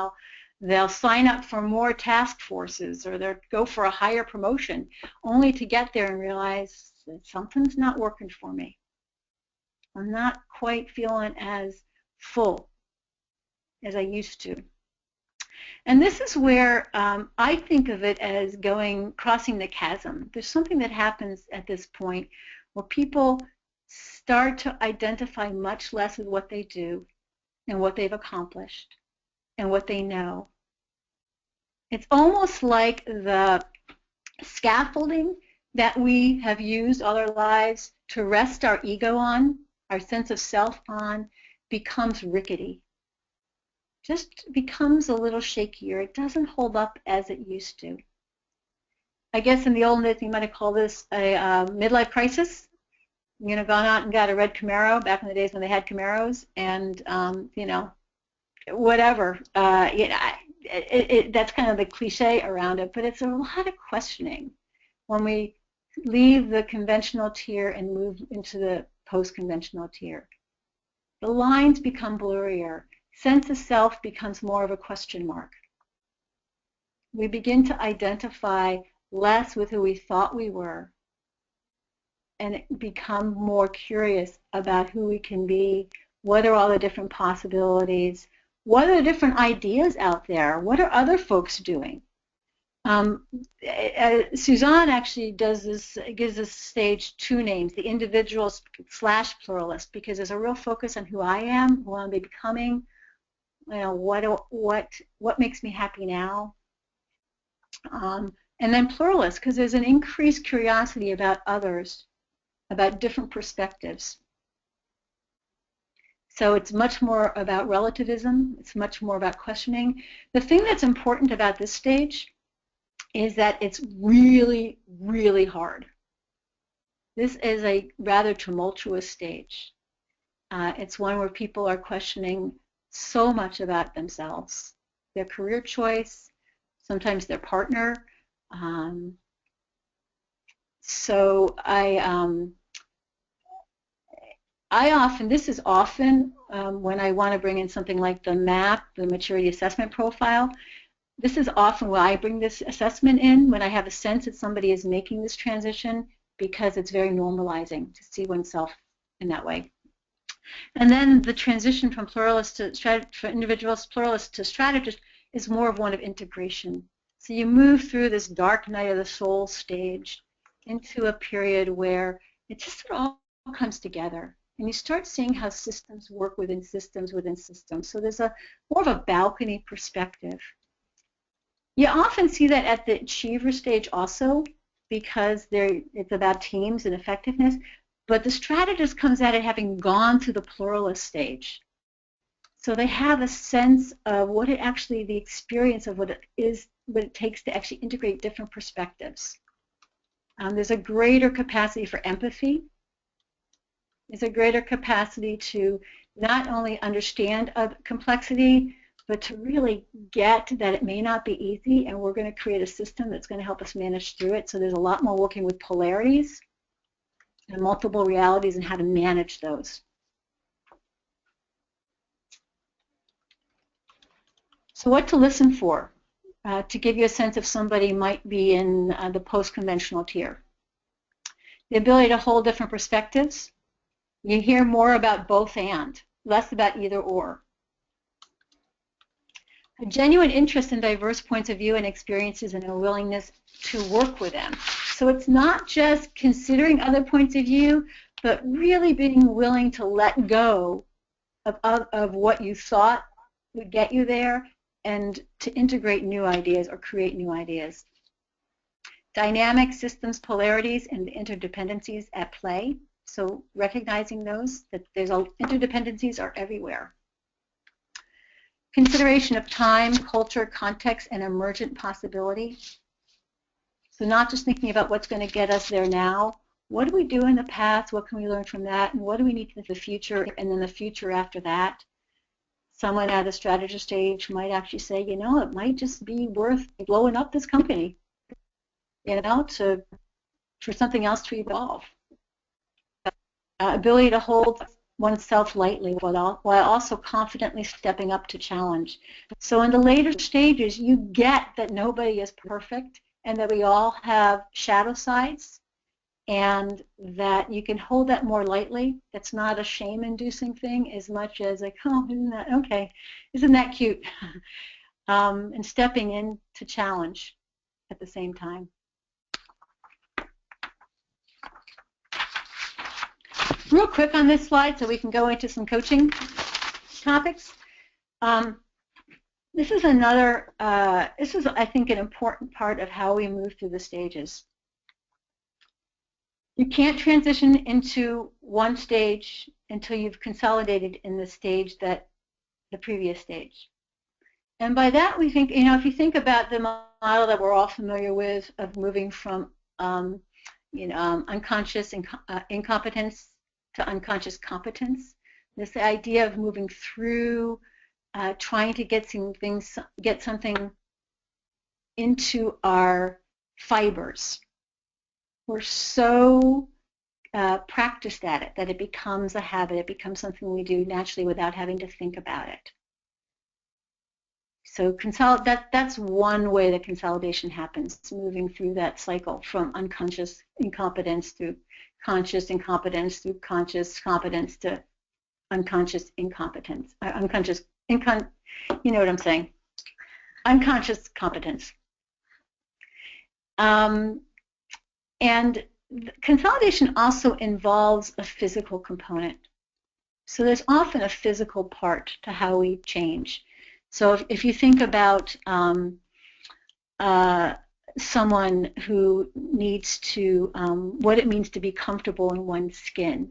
they'll sign up for more task forces, or they'll go for a higher promotion, only to get there and realize that something's not working for me. I'm not quite feeling as full as I used to. And this is where I think of it as crossing the chasm. There's something that happens at this point where people start to identify much less with what they do and what they've accomplished and what they know. It's almost like the scaffolding that we have used all our lives to rest our ego on, our sense of self on, becomes rickety. Just becomes a little shakier. It doesn't hold up as it used to. I guess in the old days, you might have called this a midlife crisis. Gone out and got a red Camaro back in the days when they had Camaros, and whatever. That's kind of the cliche around it, but it's a lot of questioning when we leave the conventional tier and move into the post-conventional tier. The lines become blurrier. Sense of self becomes more of a question mark. We begin to identify less with who we thought we were and become more curious about who we can be, what are all the different possibilities, what are the different ideas out there, what are other folks doing. Suzanne actually gives this stage two names, the individual / pluralist, because there's a real focus on who I am, who I'm becoming, what makes me happy now. And then pluralist, because there's an increased curiosity about others, about different perspectives. So it's much more about relativism. It's much more about questioning. The thing that's important about this stage is that it's really, really hard. This is a rather tumultuous stage. It's one where people are questioning so much about themselves, their career choice, sometimes their partner. So this is often when I want to bring in something like the MAP, the maturity assessment profile. This is often where I bring this assessment in, when I have a sense that somebody is making this transition, because it's very normalizing to see oneself in that way. And then the transition from pluralist to for individuals, pluralist to strategist, is more of one of integration. So you move through this dark night of the soul stage into a period where it just all comes together. And you start seeing how systems work within systems within systems. So there's more of a balcony perspective. You often see that at the achiever stage also, because it's about teams and effectiveness. But the strategist comes at it having gone through the pluralist stage. So they have a sense of the experience of what it takes to actually integrate different perspectives. There's a greater capacity for empathy. There's a greater capacity to not only understand complexity, but to really get that it may not be easy, and we're going to create a system that's going to help us manage through it. So there's a lot more working with polarities and multiple realities and how to manage those. So what to listen for? to give you a sense if somebody might be in the post-conventional tier. The ability to hold different perspectives. You hear more about both and, less about either or. A genuine interest in diverse points of view and experiences and a willingness to work with them. So it's not just considering other points of view, but really being willing to let go of what you thought would get you there and to integrate new ideas or create new ideas. Dynamic systems polarities and the interdependencies at play. So recognizing those, that there's interdependencies are everywhere. Consideration of time, culture, context, and emergent possibility. So not just thinking about what's going to get us there now. What do we do in the past? What can we learn from that? And what do we need in the future? And then the future after that. Someone at a strategist stage might actually say, you know, it might just be worth blowing up this company, you know, for something else to evolve. Ability to hold oneself lightly while also confidently stepping up to challenge. So in the later stages, you get that nobody is perfect and that we all have shadow sides and that you can hold that more lightly. It's not a shame-inducing thing as much as like, oh, isn't that cute? And stepping in to challenge at the same time. Real quick on this slide so we can go into some coaching topics. This is another, this is, I think, an important part of how we move through the stages. You can't transition into one stage until you've consolidated in the stage that the previous stage. And by that we think, you know, if you think about the model that we're all familiar with of moving from, unconscious incompetence to unconscious competence, this idea of moving through, trying to get something into our fibers. We're so practiced at it that it becomes a habit. It becomes something we do naturally without having to think about it. So that's one way that consolidation happens, moving through that cycle from unconscious incompetence through conscious incompetence through conscious competence to unconscious incompetence. You know what I'm saying? Unconscious competence. And consolidation also involves a physical component. So there's often a physical part to how we change. So if you think about someone who needs to, what it means to be comfortable in one's skin,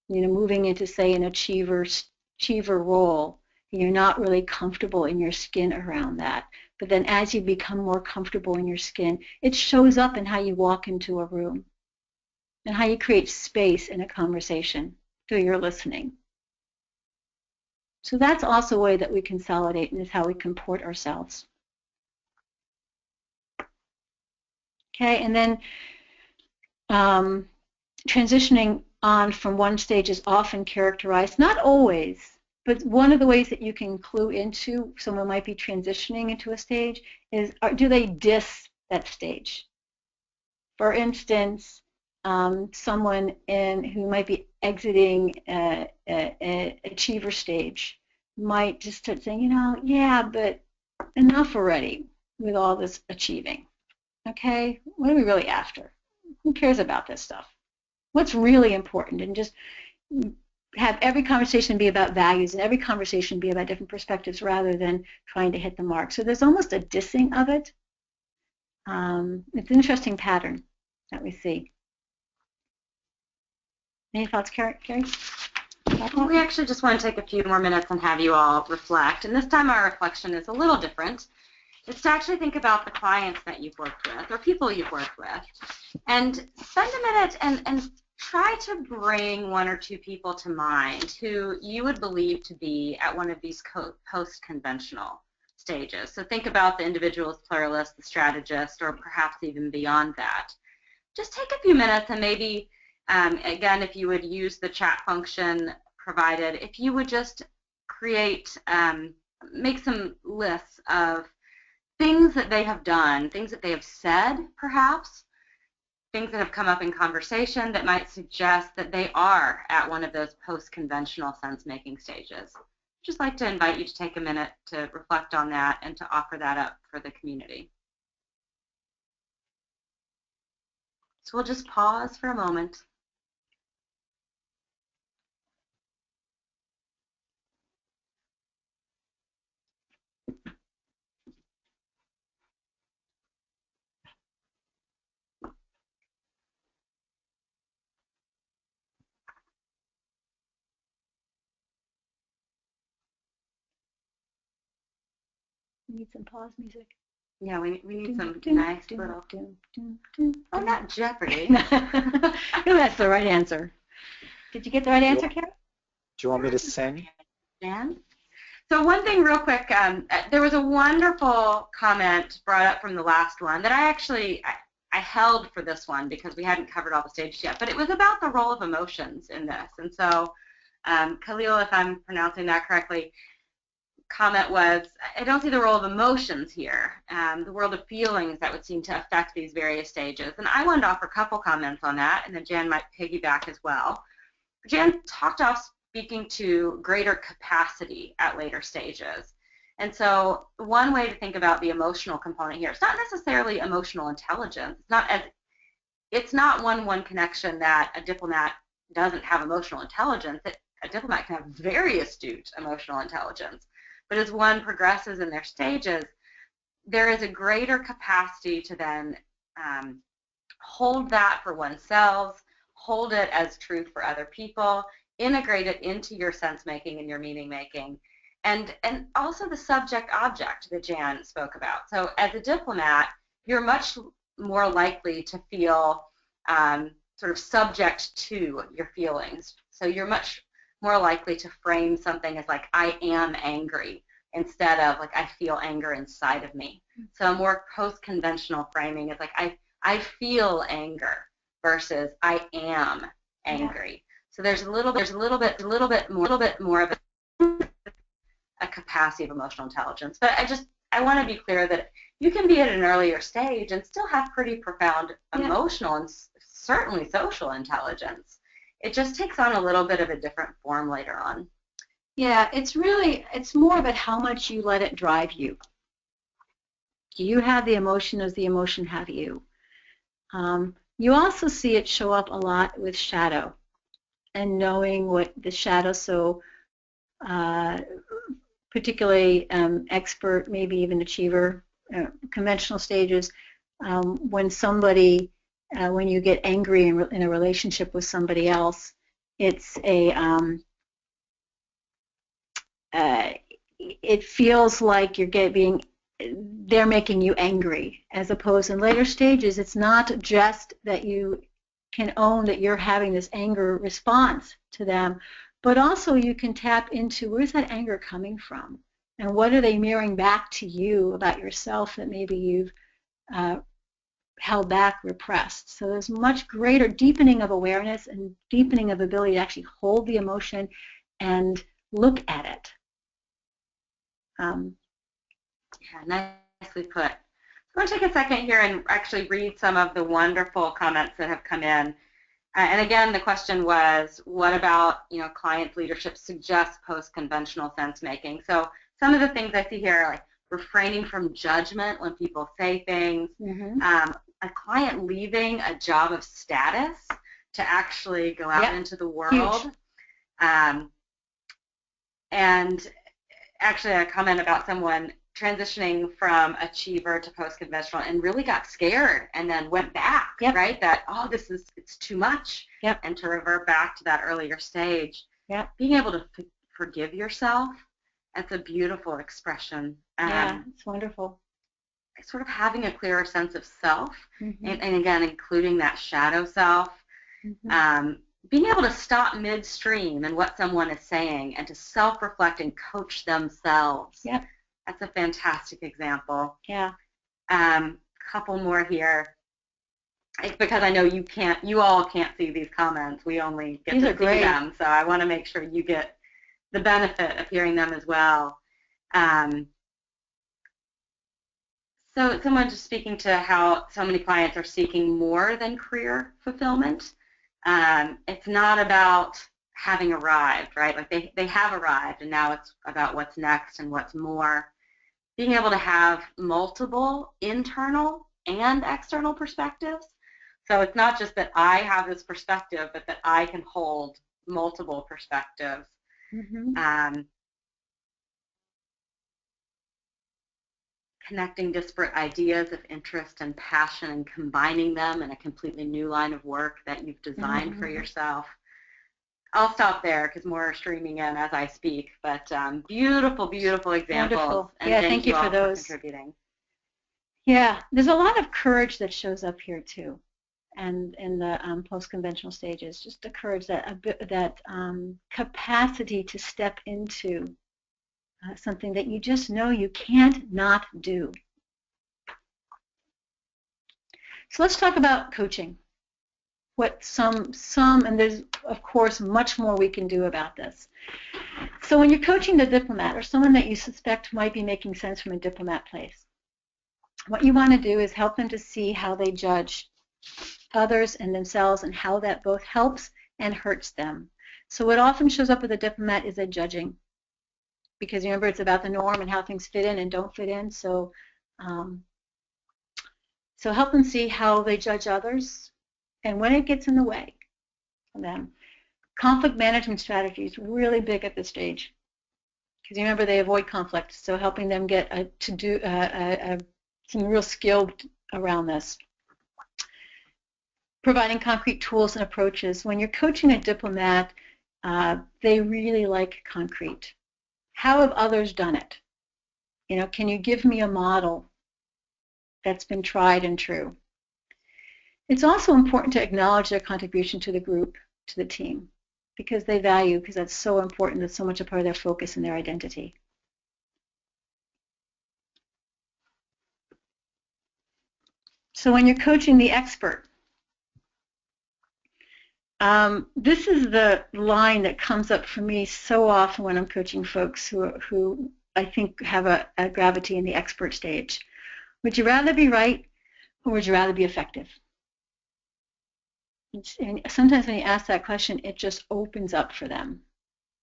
you know, moving into, say, an achiever role, you're not really comfortable in your skin around that. But then as you become more comfortable in your skin, it shows up in how you walk into a room and how you create space in a conversation through your listening. So that's also a way that we consolidate, and is how we comport ourselves. Okay, and then transitioning on from one stage is often characterized, not always, but one of the ways that you can clue into someone might be transitioning into a stage is, do they diss that stage? For instance, someone who might be exiting an achiever stage might just start saying, you know, yeah, but enough already with all this achieving. Okay, what are we really after? Who cares about this stuff? What's really important? And just have every conversation be about values and every conversation be about different perspectives rather than trying to hit the mark. So there's almost a dissing of it. It's an interesting pattern that we see. Any thoughts, Carrie? We actually just want to take a few more minutes and have you all reflect. And this time our reflection is a little different. It's to actually think about the clients that you've worked with or people you've worked with, and spend a minute and try to bring one or two people to mind who you would believe to be at one of these post-conventional stages. So think about the individualist pluralist, the strategist, or perhaps even beyond that. Just take a few minutes and maybe, again, if you would use the chat function provided, if you would just create make some lists of things that they have done, things that they have said, perhaps, things that have come up in conversation that might suggest that they are at one of those post-conventional sense-making stages. I'd just like to invite you to take a minute to reflect on that and to offer that up for the community. So we'll just pause for a moment. We need some pause music. Yeah, we need some nice little... Oh, not Jeopardy. No, that's the right answer. Did you get the right answer, Karen? Do you want me to sing? Dan? So one thing real quick, there was a wonderful comment brought up from the last one that I held for this one because we hadn't covered all the stages yet, but it was about the role of emotions in this. And so Khalil, if I'm pronouncing that correctly, comment was, I don't see the role of emotions here, the world of feelings that would seem to affect these various stages. And I wanted to offer a couple comments on that, and then Jan might piggyback as well. Jan talked off speaking to greater capacity at later stages. And so one way to think about the emotional component here, it's not necessarily emotional intelligence. It's not one-one connection that a diplomat doesn't have emotional intelligence. A diplomat can have very astute emotional intelligence. But as one progresses in their stages, there is a greater capacity to then hold that for oneself, hold it as truth for other people, integrate it into your sense-making and your meaning-making, and also the subject-object that Jan spoke about. So as a diplomat, you're much more likely to feel sort of subject to your feelings. So you're much more likely to frame something as like, I am angry, instead of like, I feel anger inside of me. So a more post-conventional framing is like, I feel anger versus I am angry. Yeah. So there's a little bit more of a capacity of emotional intelligence. But I want to be clear that you can be at an earlier stage and still have pretty profound emotional and certainly social intelligence. It just takes on a little bit of a different form later on. Yeah, it's more about how much you let it drive you. Do you have the emotion, does the emotion have you? You also see it show up a lot with shadow and knowing what the shadow, so particularly expert, maybe even achiever, conventional stages, when somebody, when you get angry in a relationship with somebody else, it's it feels like they're making you angry, as opposed in later stages, it's not just that you can own that you're having this anger response to them, but also you can tap into where's that anger coming from, and what are they mirroring back to you about yourself that maybe you've held back, repressed. So there's much greater deepening of awareness and deepening of ability to actually hold the emotion and look at it. Yeah, nicely put. I'm going to take a second here and actually read some of the wonderful comments that have come in. And again, the question was, what about, client leadership suggests post-conventional sense-making? So some of the things I see here are like refraining from judgment when people say things, a client leaving a job of status to actually go out into the world. And actually a comment about someone transitioning from achiever to post-conventional and really got scared and then went back, right? That, it's too much, and to revert back to that earlier stage. Being able to forgive yourself, that's a beautiful expression. Yeah, it's wonderful. Sort of having a clearer sense of self, and again, including that shadow self. Being able to stop midstream in what someone is saying and to self-reflect and coach themselves. That's a fantastic example. Couple more here. Because I know you all can't see these comments. We only get to see them. So I want to make sure you get the benefit of hearing them as well. So someone just speaking to how so many clients are seeking more than career fulfillment. It's not about having arrived, right? Like they have arrived, and now it's about what's next and what's more. Being able to have multiple internal and external perspectives. So it's not just that I have this perspective, but that I can hold multiple perspectives. Mm-hmm. Connecting disparate ideas of interest and passion and combining them in a completely new line of work that you've designed for yourself. I'll stop there because more are streaming in as I speak, but beautiful, beautiful examples. Wonderful. And yeah, thank you for all those. for contributing. Yeah, there's a lot of courage that shows up here too, and in the post-conventional stages, just the courage, that capacity to step into something that you just know you can't not do. So let's talk about coaching. What some, and there's of course much more we can do about this. So when you're coaching the diplomat or someone that you suspect might be making sense from a diplomat place, what you want to do is help them to see how they judge others and themselves and how that both helps and hurts them. So what often shows up with a diplomat is a judging, because remember it's about the norm and how things fit in and don't fit in. So so help them see how they judge others and when it gets in the way of them. Conflict management strategy is really big at this stage, because remember they avoid conflict. So helping them get some real skill around this. Providing concrete tools and approaches. When you're coaching a diplomat, they really like concrete. How have others done it? You know, can you give me a model that's been tried and true? It's also important to acknowledge their contribution to the group, to the team, because that's so important. That's so much a part of their focus and their identity. So when you're coaching the expert, this is the line that comes up for me so often when I'm coaching folks who I think have a gravity in the expert stage. Would you rather be right, or would you rather be effective? And sometimes when you ask that question, it just opens up for them.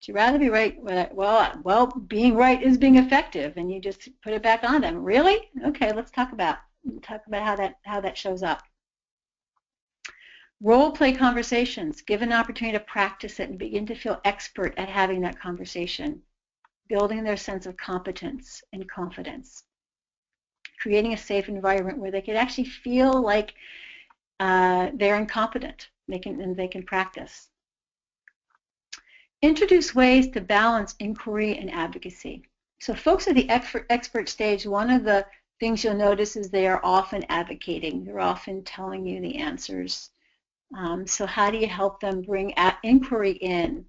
Would you rather be right? Well, being right is being effective, and you just put it back on them. Really? Okay, let's talk about how that shows up. Role play conversations. Give an opportunity to practice it and begin to feel expert at having that conversation, building their sense of competence and confidence, creating a safe environment where they can actually feel like they're incompetent. They can practice. Introduce ways to balance inquiry and advocacy. So folks at the expert stage, one of the things you'll notice is they are often advocating. They're often telling you the answers. So how do you help them bring inquiry in,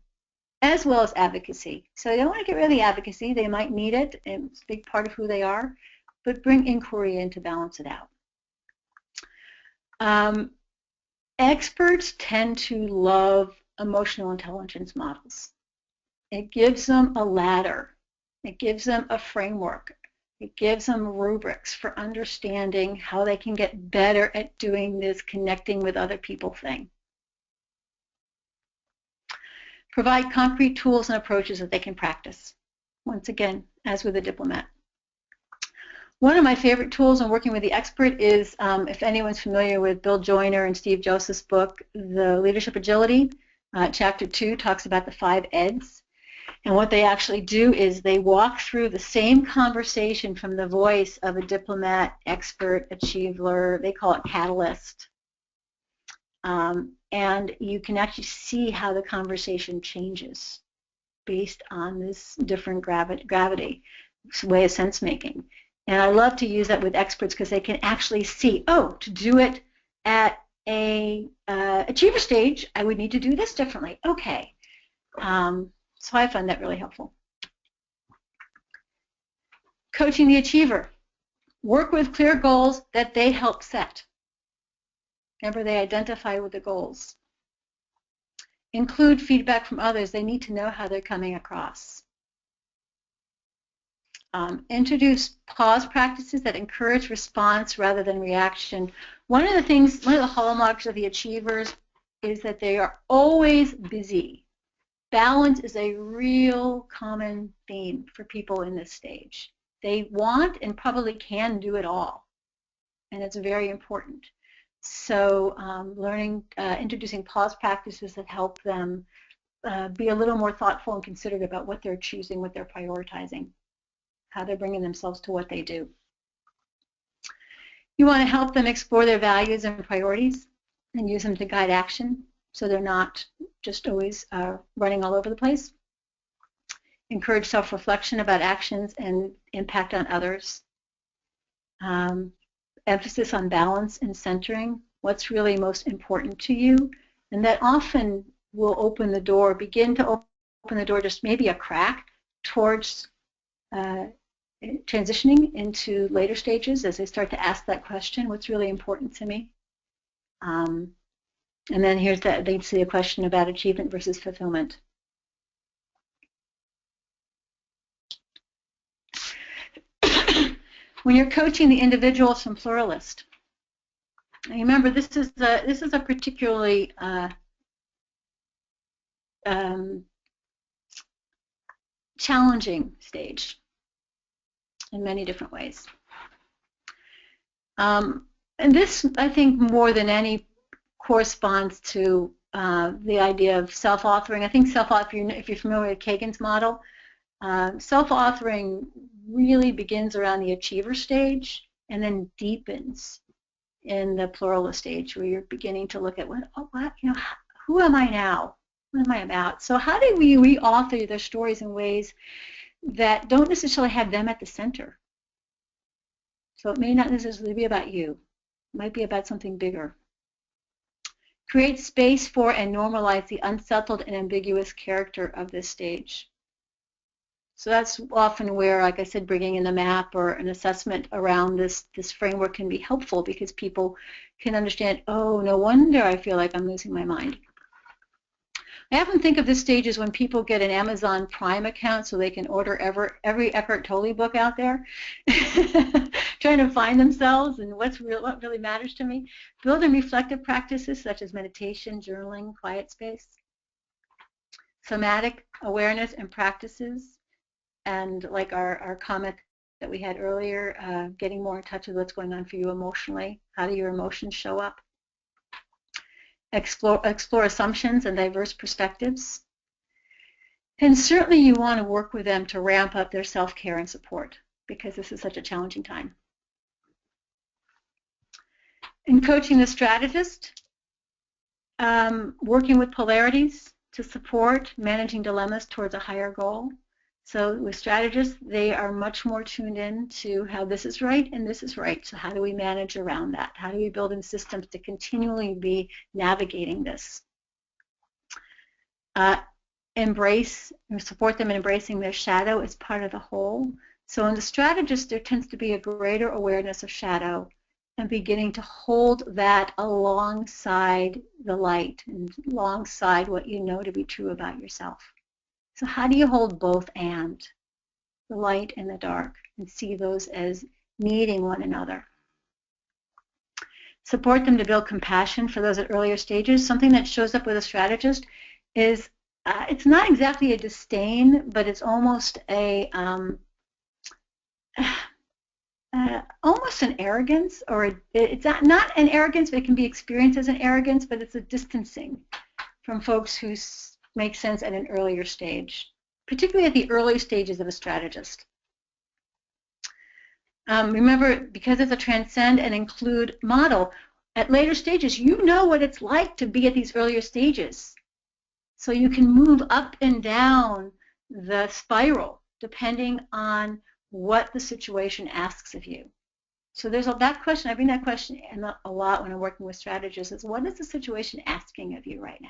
as well as advocacy? So they don't want to get rid of the advocacy. They might need it, and it's a big part of who they are, but bring inquiry in to balance it out. Experts tend to love emotional intelligence models. It gives them a ladder. It gives them a framework. It gives them rubrics for understanding how they can get better at doing this connecting with other people thing. Provide concrete tools and approaches that they can practice. Once again, as with a diplomat. One of my favorite tools in working with the expert is, if anyone's familiar with Bill Joyner and Steve Joseph's book, The Leadership Agility, Chapter 2 talks about the 5 EDs. And what they actually do is they walk through the same conversation from the voice of a diplomat, expert, achiever. They call it catalyst. And you can actually see how the conversation changes based on this different gravity, way of sense making. And I love to use that with experts because they can actually see, oh, to do it at a achiever stage, I would need to do this differently. Okay. So I find that really helpful. Coaching the achiever. Work with clear goals that they help set. Remember, they identify with the goals. Include feedback from others. They need to know how they're coming across. Introduce pause practices that encourage response rather than reaction. One of the hallmarks of the achievers is that they are always busy. Balance is a real common theme for people in this stage. They want and probably can do it all, and it's very important. So introducing pause practices that help them be a little more thoughtful and considerate about what they're choosing, what they're prioritizing, how they're bringing themselves to what they do. You want to help them explore their values and priorities and use them to guide action so they're not just always running all over the place. Encourage self-reflection about actions and impact on others. Emphasis on balance and centering, what's really most important to you, and that often will open the door, begin to open the door just maybe a crack towards transitioning into later stages as they start to ask that question, what's really important to me? And then here's that leads to the question about achievement versus fulfillment. When you're coaching the individuals from pluralist, remember this is a particularly challenging stage in many different ways. And this, I think, more than any, corresponds to the idea of self-authoring. I think self-authoring, if you're familiar with Kagan's model, self-authoring really begins around the achiever stage and then deepens in the pluralist stage, where you're beginning to look at who am I now? What am I about? So how do we re-author their stories in ways that don't necessarily have them at the center? So it may not necessarily be about you. It might be about something bigger. Create space for and normalize the unsettled and ambiguous character of this stage. So that's often where, like I said, bringing in a map or an assessment around this framework can be helpful, because people can understand, oh, no wonder I feel like I'm losing my mind. I often think of this stage as when people get an Amazon Prime account so they can order every Eckhart Tolle book out there, trying to find themselves and what really matters to me. Build in reflective practices such as meditation, journaling, quiet space, somatic awareness and practices, and like our comment that we had earlier, getting more in touch with what's going on for you emotionally. How do your emotions show up? Explore assumptions and diverse perspectives. And certainly you want to work with them to ramp up their self-care and support, because this is such a challenging time. In coaching the strategist, working with polarities to support managing dilemmas towards a higher goal. So with strategists, they are much more tuned in to how this is right and this is right. So how do we manage around that? How do we build in systems to continually be navigating this? Embrace and support them in embracing their shadow as part of the whole. So in the strategist, there tends to be a greater awareness of shadow and beginning to hold that alongside the light and alongside what you know to be true about yourself. So how do you hold both and, the light and the dark, and see those as needing one another? Support them to build compassion for those at earlier stages. Something that shows up with a strategist is, it's not exactly a disdain, but it's almost almost an arrogance, or it's not an arrogance, but it can be experienced as an arrogance, but it's a distancing from folks who make sense at an earlier stage, particularly at the early stages of a strategist. Remember, because it's a transcend and include model, at later stages, you know what it's like to be at these earlier stages. So you can move up and down the spiral depending on what the situation asks of you. So there's that question, I bring that question in a lot when I'm working with strategists, is what is the situation asking of you right now?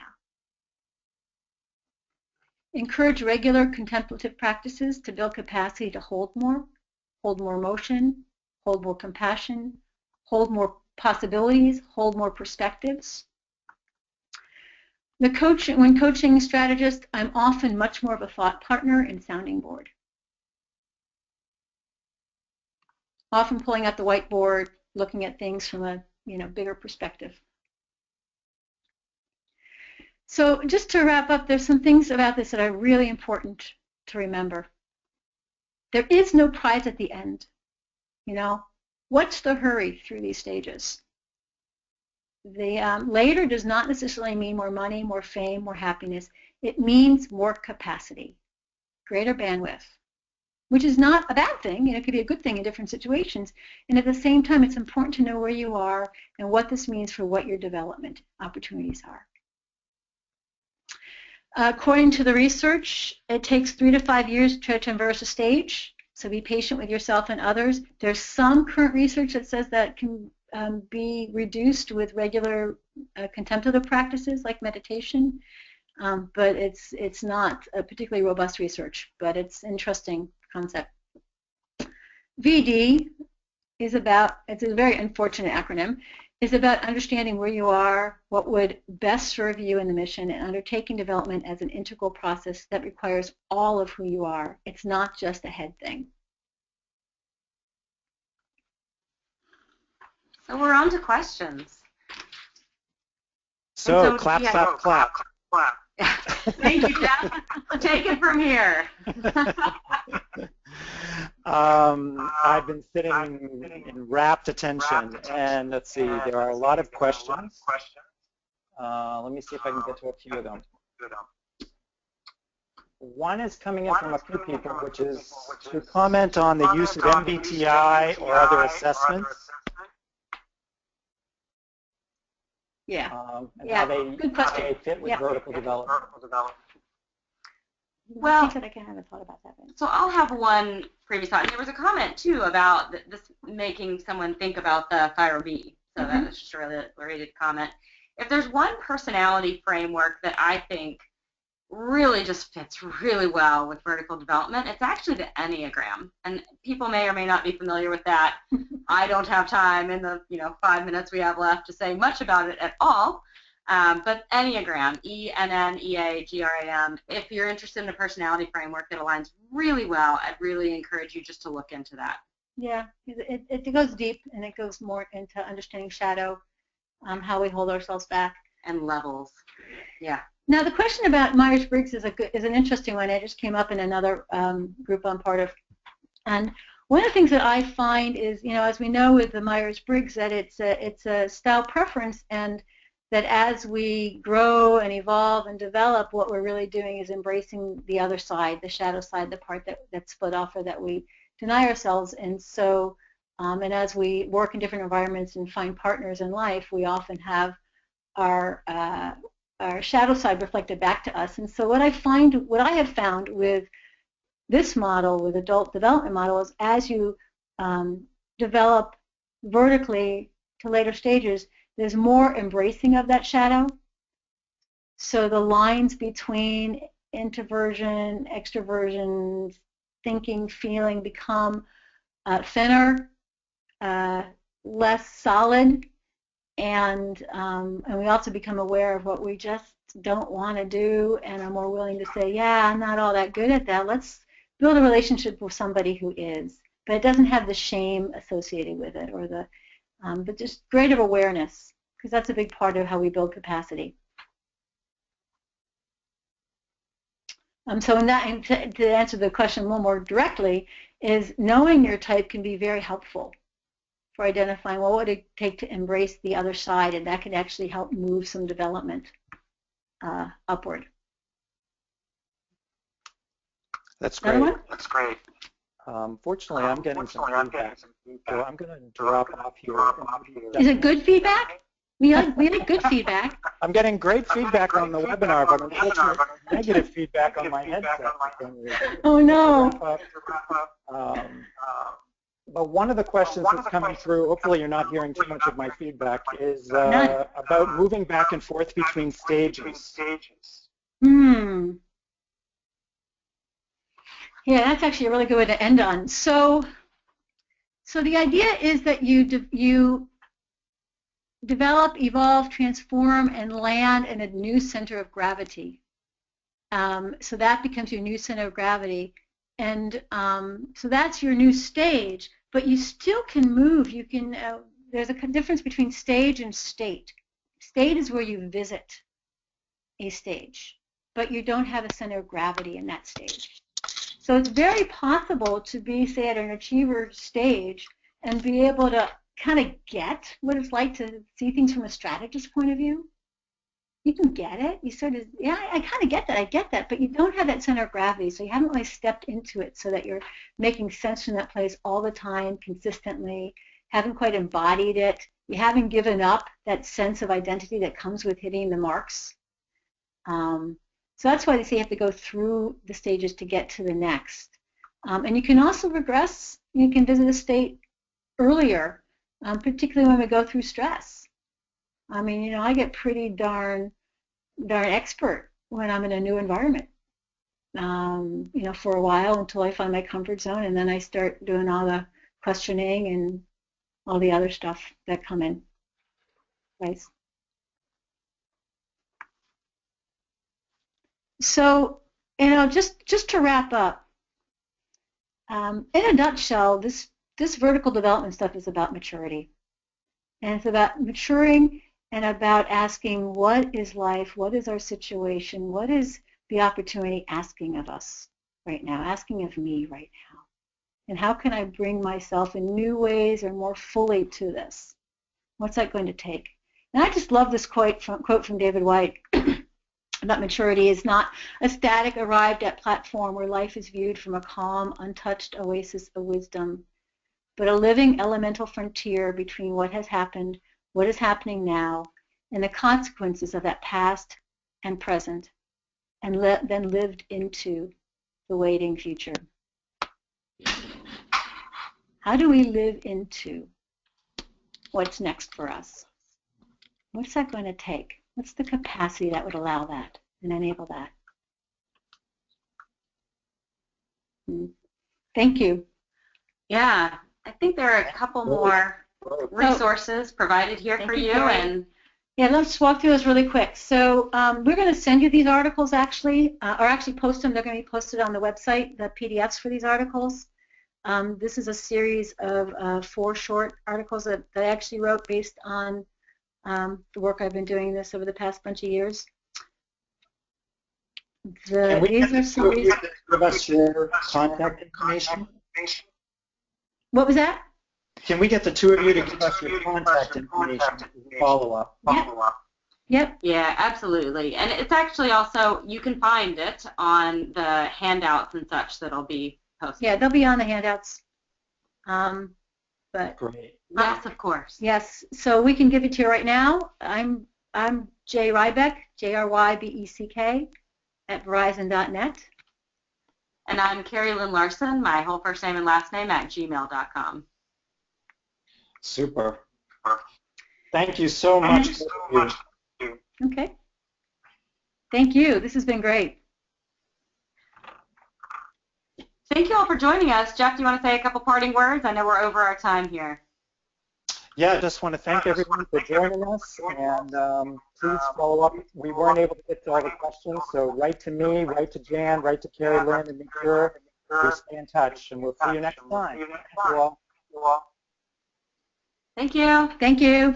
Encourage regular contemplative practices to build capacity to hold more emotion, hold more compassion, hold more possibilities, hold more perspectives. When coaching strategists, I'm often much more of a thought partner and sounding board. often pulling out the whiteboard, looking at things from a bigger perspective. So just to wrap up, there's some things about this that are really important to remember. There is no prize at the end. What's the hurry through these stages? The later does not necessarily mean more money, more fame, more happiness. It means more capacity, greater bandwidth, which is not a bad thing. It could be a good thing in different situations. And at the same time, it's important to know where you are and what this means for what your development opportunities are. According to the research, it takes 3 to 5 years to traverse a stage. So be patient with yourself and others. There's some current research that says that can be reduced with regular contemplative practices like meditation, but it's not a particularly robust research, but it's an interesting concept. VD is about, it's a very unfortunate acronym, is about understanding where you are, what would best serve you in the mission, and undertaking development as an integral process that requires all of who you are. It's not just a head thing. So we're on to questions. So clap, clap, clap. Thank you, Jeff. Take it from here. I've been sitting in rapt attention, and let's see, there are a lot of questions. Let me see if I can get to a few of them. One is coming in from a few people, which is to comment on the use of MBTI or other assessments. Yeah. And how they fit with vertical development. Well, I haven't thought about that. So I'll have one previous thought. And there was a comment, too, about this making someone think about the Thyro B. So that was just a really related comment. If there's one personality framework that I think really just fits really well with vertical development, it's actually the Enneagram. And people may or may not be familiar with that. I don't have time in the 5 minutes we have left to say much about it at all. But Enneagram, E-N-N-E-A-G-R-A-M, if you're interested in a personality framework that aligns really well, I'd really encourage you just to look into that. Yeah, it goes deep, and it goes more into understanding shadow, how we hold ourselves back. And levels, yeah. Now, the question about Myers-Briggs is an interesting one. It just came up in another group I'm part of. And one of the things that I find is, as we know with the Myers-Briggs, that it's a style preference, and that as we grow and evolve and develop, what we're really doing is embracing the other side, the shadow side, the part that's split off or that we deny ourselves. And so, and as we work in different environments and find partners in life, we often have our shadow side reflected back to us. And so what I have found with this model, with adult development model, is as you develop vertically to later stages, there's more embracing of that shadow. So the lines between introversion, extroversion, thinking, feeling become thinner, less solid, and we also become aware of what we just don't want to do and are more willing to say, yeah, I'm not all that good at that. Let's build a relationship with somebody who is. But it doesn't have the shame associated with it, or the but just greater awareness, because that's a big part of how we build capacity. So to answer the question a little more directly, is knowing your type can be very helpful for identifying, well, what would it take to embrace the other side, and that can actually help move some development upward. That's great. That's great. Fortunately, I'm getting some feedback, so I'm going to drop off here. Is it good feedback? We like good feedback. I'm getting great feedback on the webinar, but unfortunately, negative feedback on my headset. Oh no. But one of the questions that's coming through, hopefully you're not hearing too much of my feedback, is about moving back and forth between stages. Yeah, that's actually a really good way to end on. So the idea is that you develop, evolve, transform, and land in a new center of gravity. So that becomes your new center of gravity. And so that's your new stage. but you still can move. You can. There's a difference between stage and state. State is where you visit a stage, but you don't have a center of gravity in that stage. So it's very possible to be, say, at an achiever stage and be able to kind of get what it's like to see things from a strategist point of view. You can get it. You sort of, yeah, I kind of get that. I get that. But you don't have that center of gravity, so you haven't really stepped into it so that you're making sense from that place all the time, consistently, haven't quite embodied it. You haven't given up that sense of identity that comes with hitting the marks. So that's why they say you have to go through the stages to get to the next. And you can also regress. You can visit a state earlier, particularly when we go through stress. I mean, you know, I get pretty darn expert when I'm in a new environment, you know, for a while until I find my comfort zone, and then I start doing all the questioning and all the other stuff that come in. Right. So, you know, just to wrap up, in a nutshell, this vertical development stuff is about maturity. And it's about maturing and about asking, what is life? What is our situation? What is the opportunity asking of us right now, asking of me right now? And how can I bring myself in new ways or more fully to this? What's that going to take? And I just love this quote from David White about maturity is not a static, arrived at platform where life is viewed from a calm, untouched oasis of wisdom, but a living elemental frontier between what has happened, what is happening now, and the consequences of that past and present, and then lived into the waiting future. How do we live into what's next for us? What's that going to take? What's the capacity that would allow that and enable that? Thank you. Yeah, I think there are a couple more resources provided here for you. And yeah, let's walk through those really quick. So we're going to send you these articles actually, or actually post them. They're going to be posted on the website, the PDFs for these articles. This is a series of 4 short articles that I actually wrote based on the work I've been doing this over the past bunch of years. These are series. Give us your contact information. What was that? Can we get the 2 of you to give us your contact information to follow up? Yep. Yeah, absolutely. And it's actually also, you can find it on the handouts and such that'll be posted. Yeah, they'll be on the handouts. But great. Yes, of course. Yes. So we can give it to you right now. I'm J. Rybeck, Jrybeck at Verizon.net. And I'm Carylynn Larson, my whole first name and last name at gmail.com. Super. Thank you so much. Okay. Thank you. This has been great. Thank you all for joining us. Jeff, do you want to say a couple parting words? I know we're over our time here. Yeah, I just want to thank everyone for joining us, and please follow up. We weren't able to get to all the questions, so write to me, write to Jan, write to Carylynn, and make sure we stay in touch, and we'll see you next time. Thank you all. Thank you. Thank you.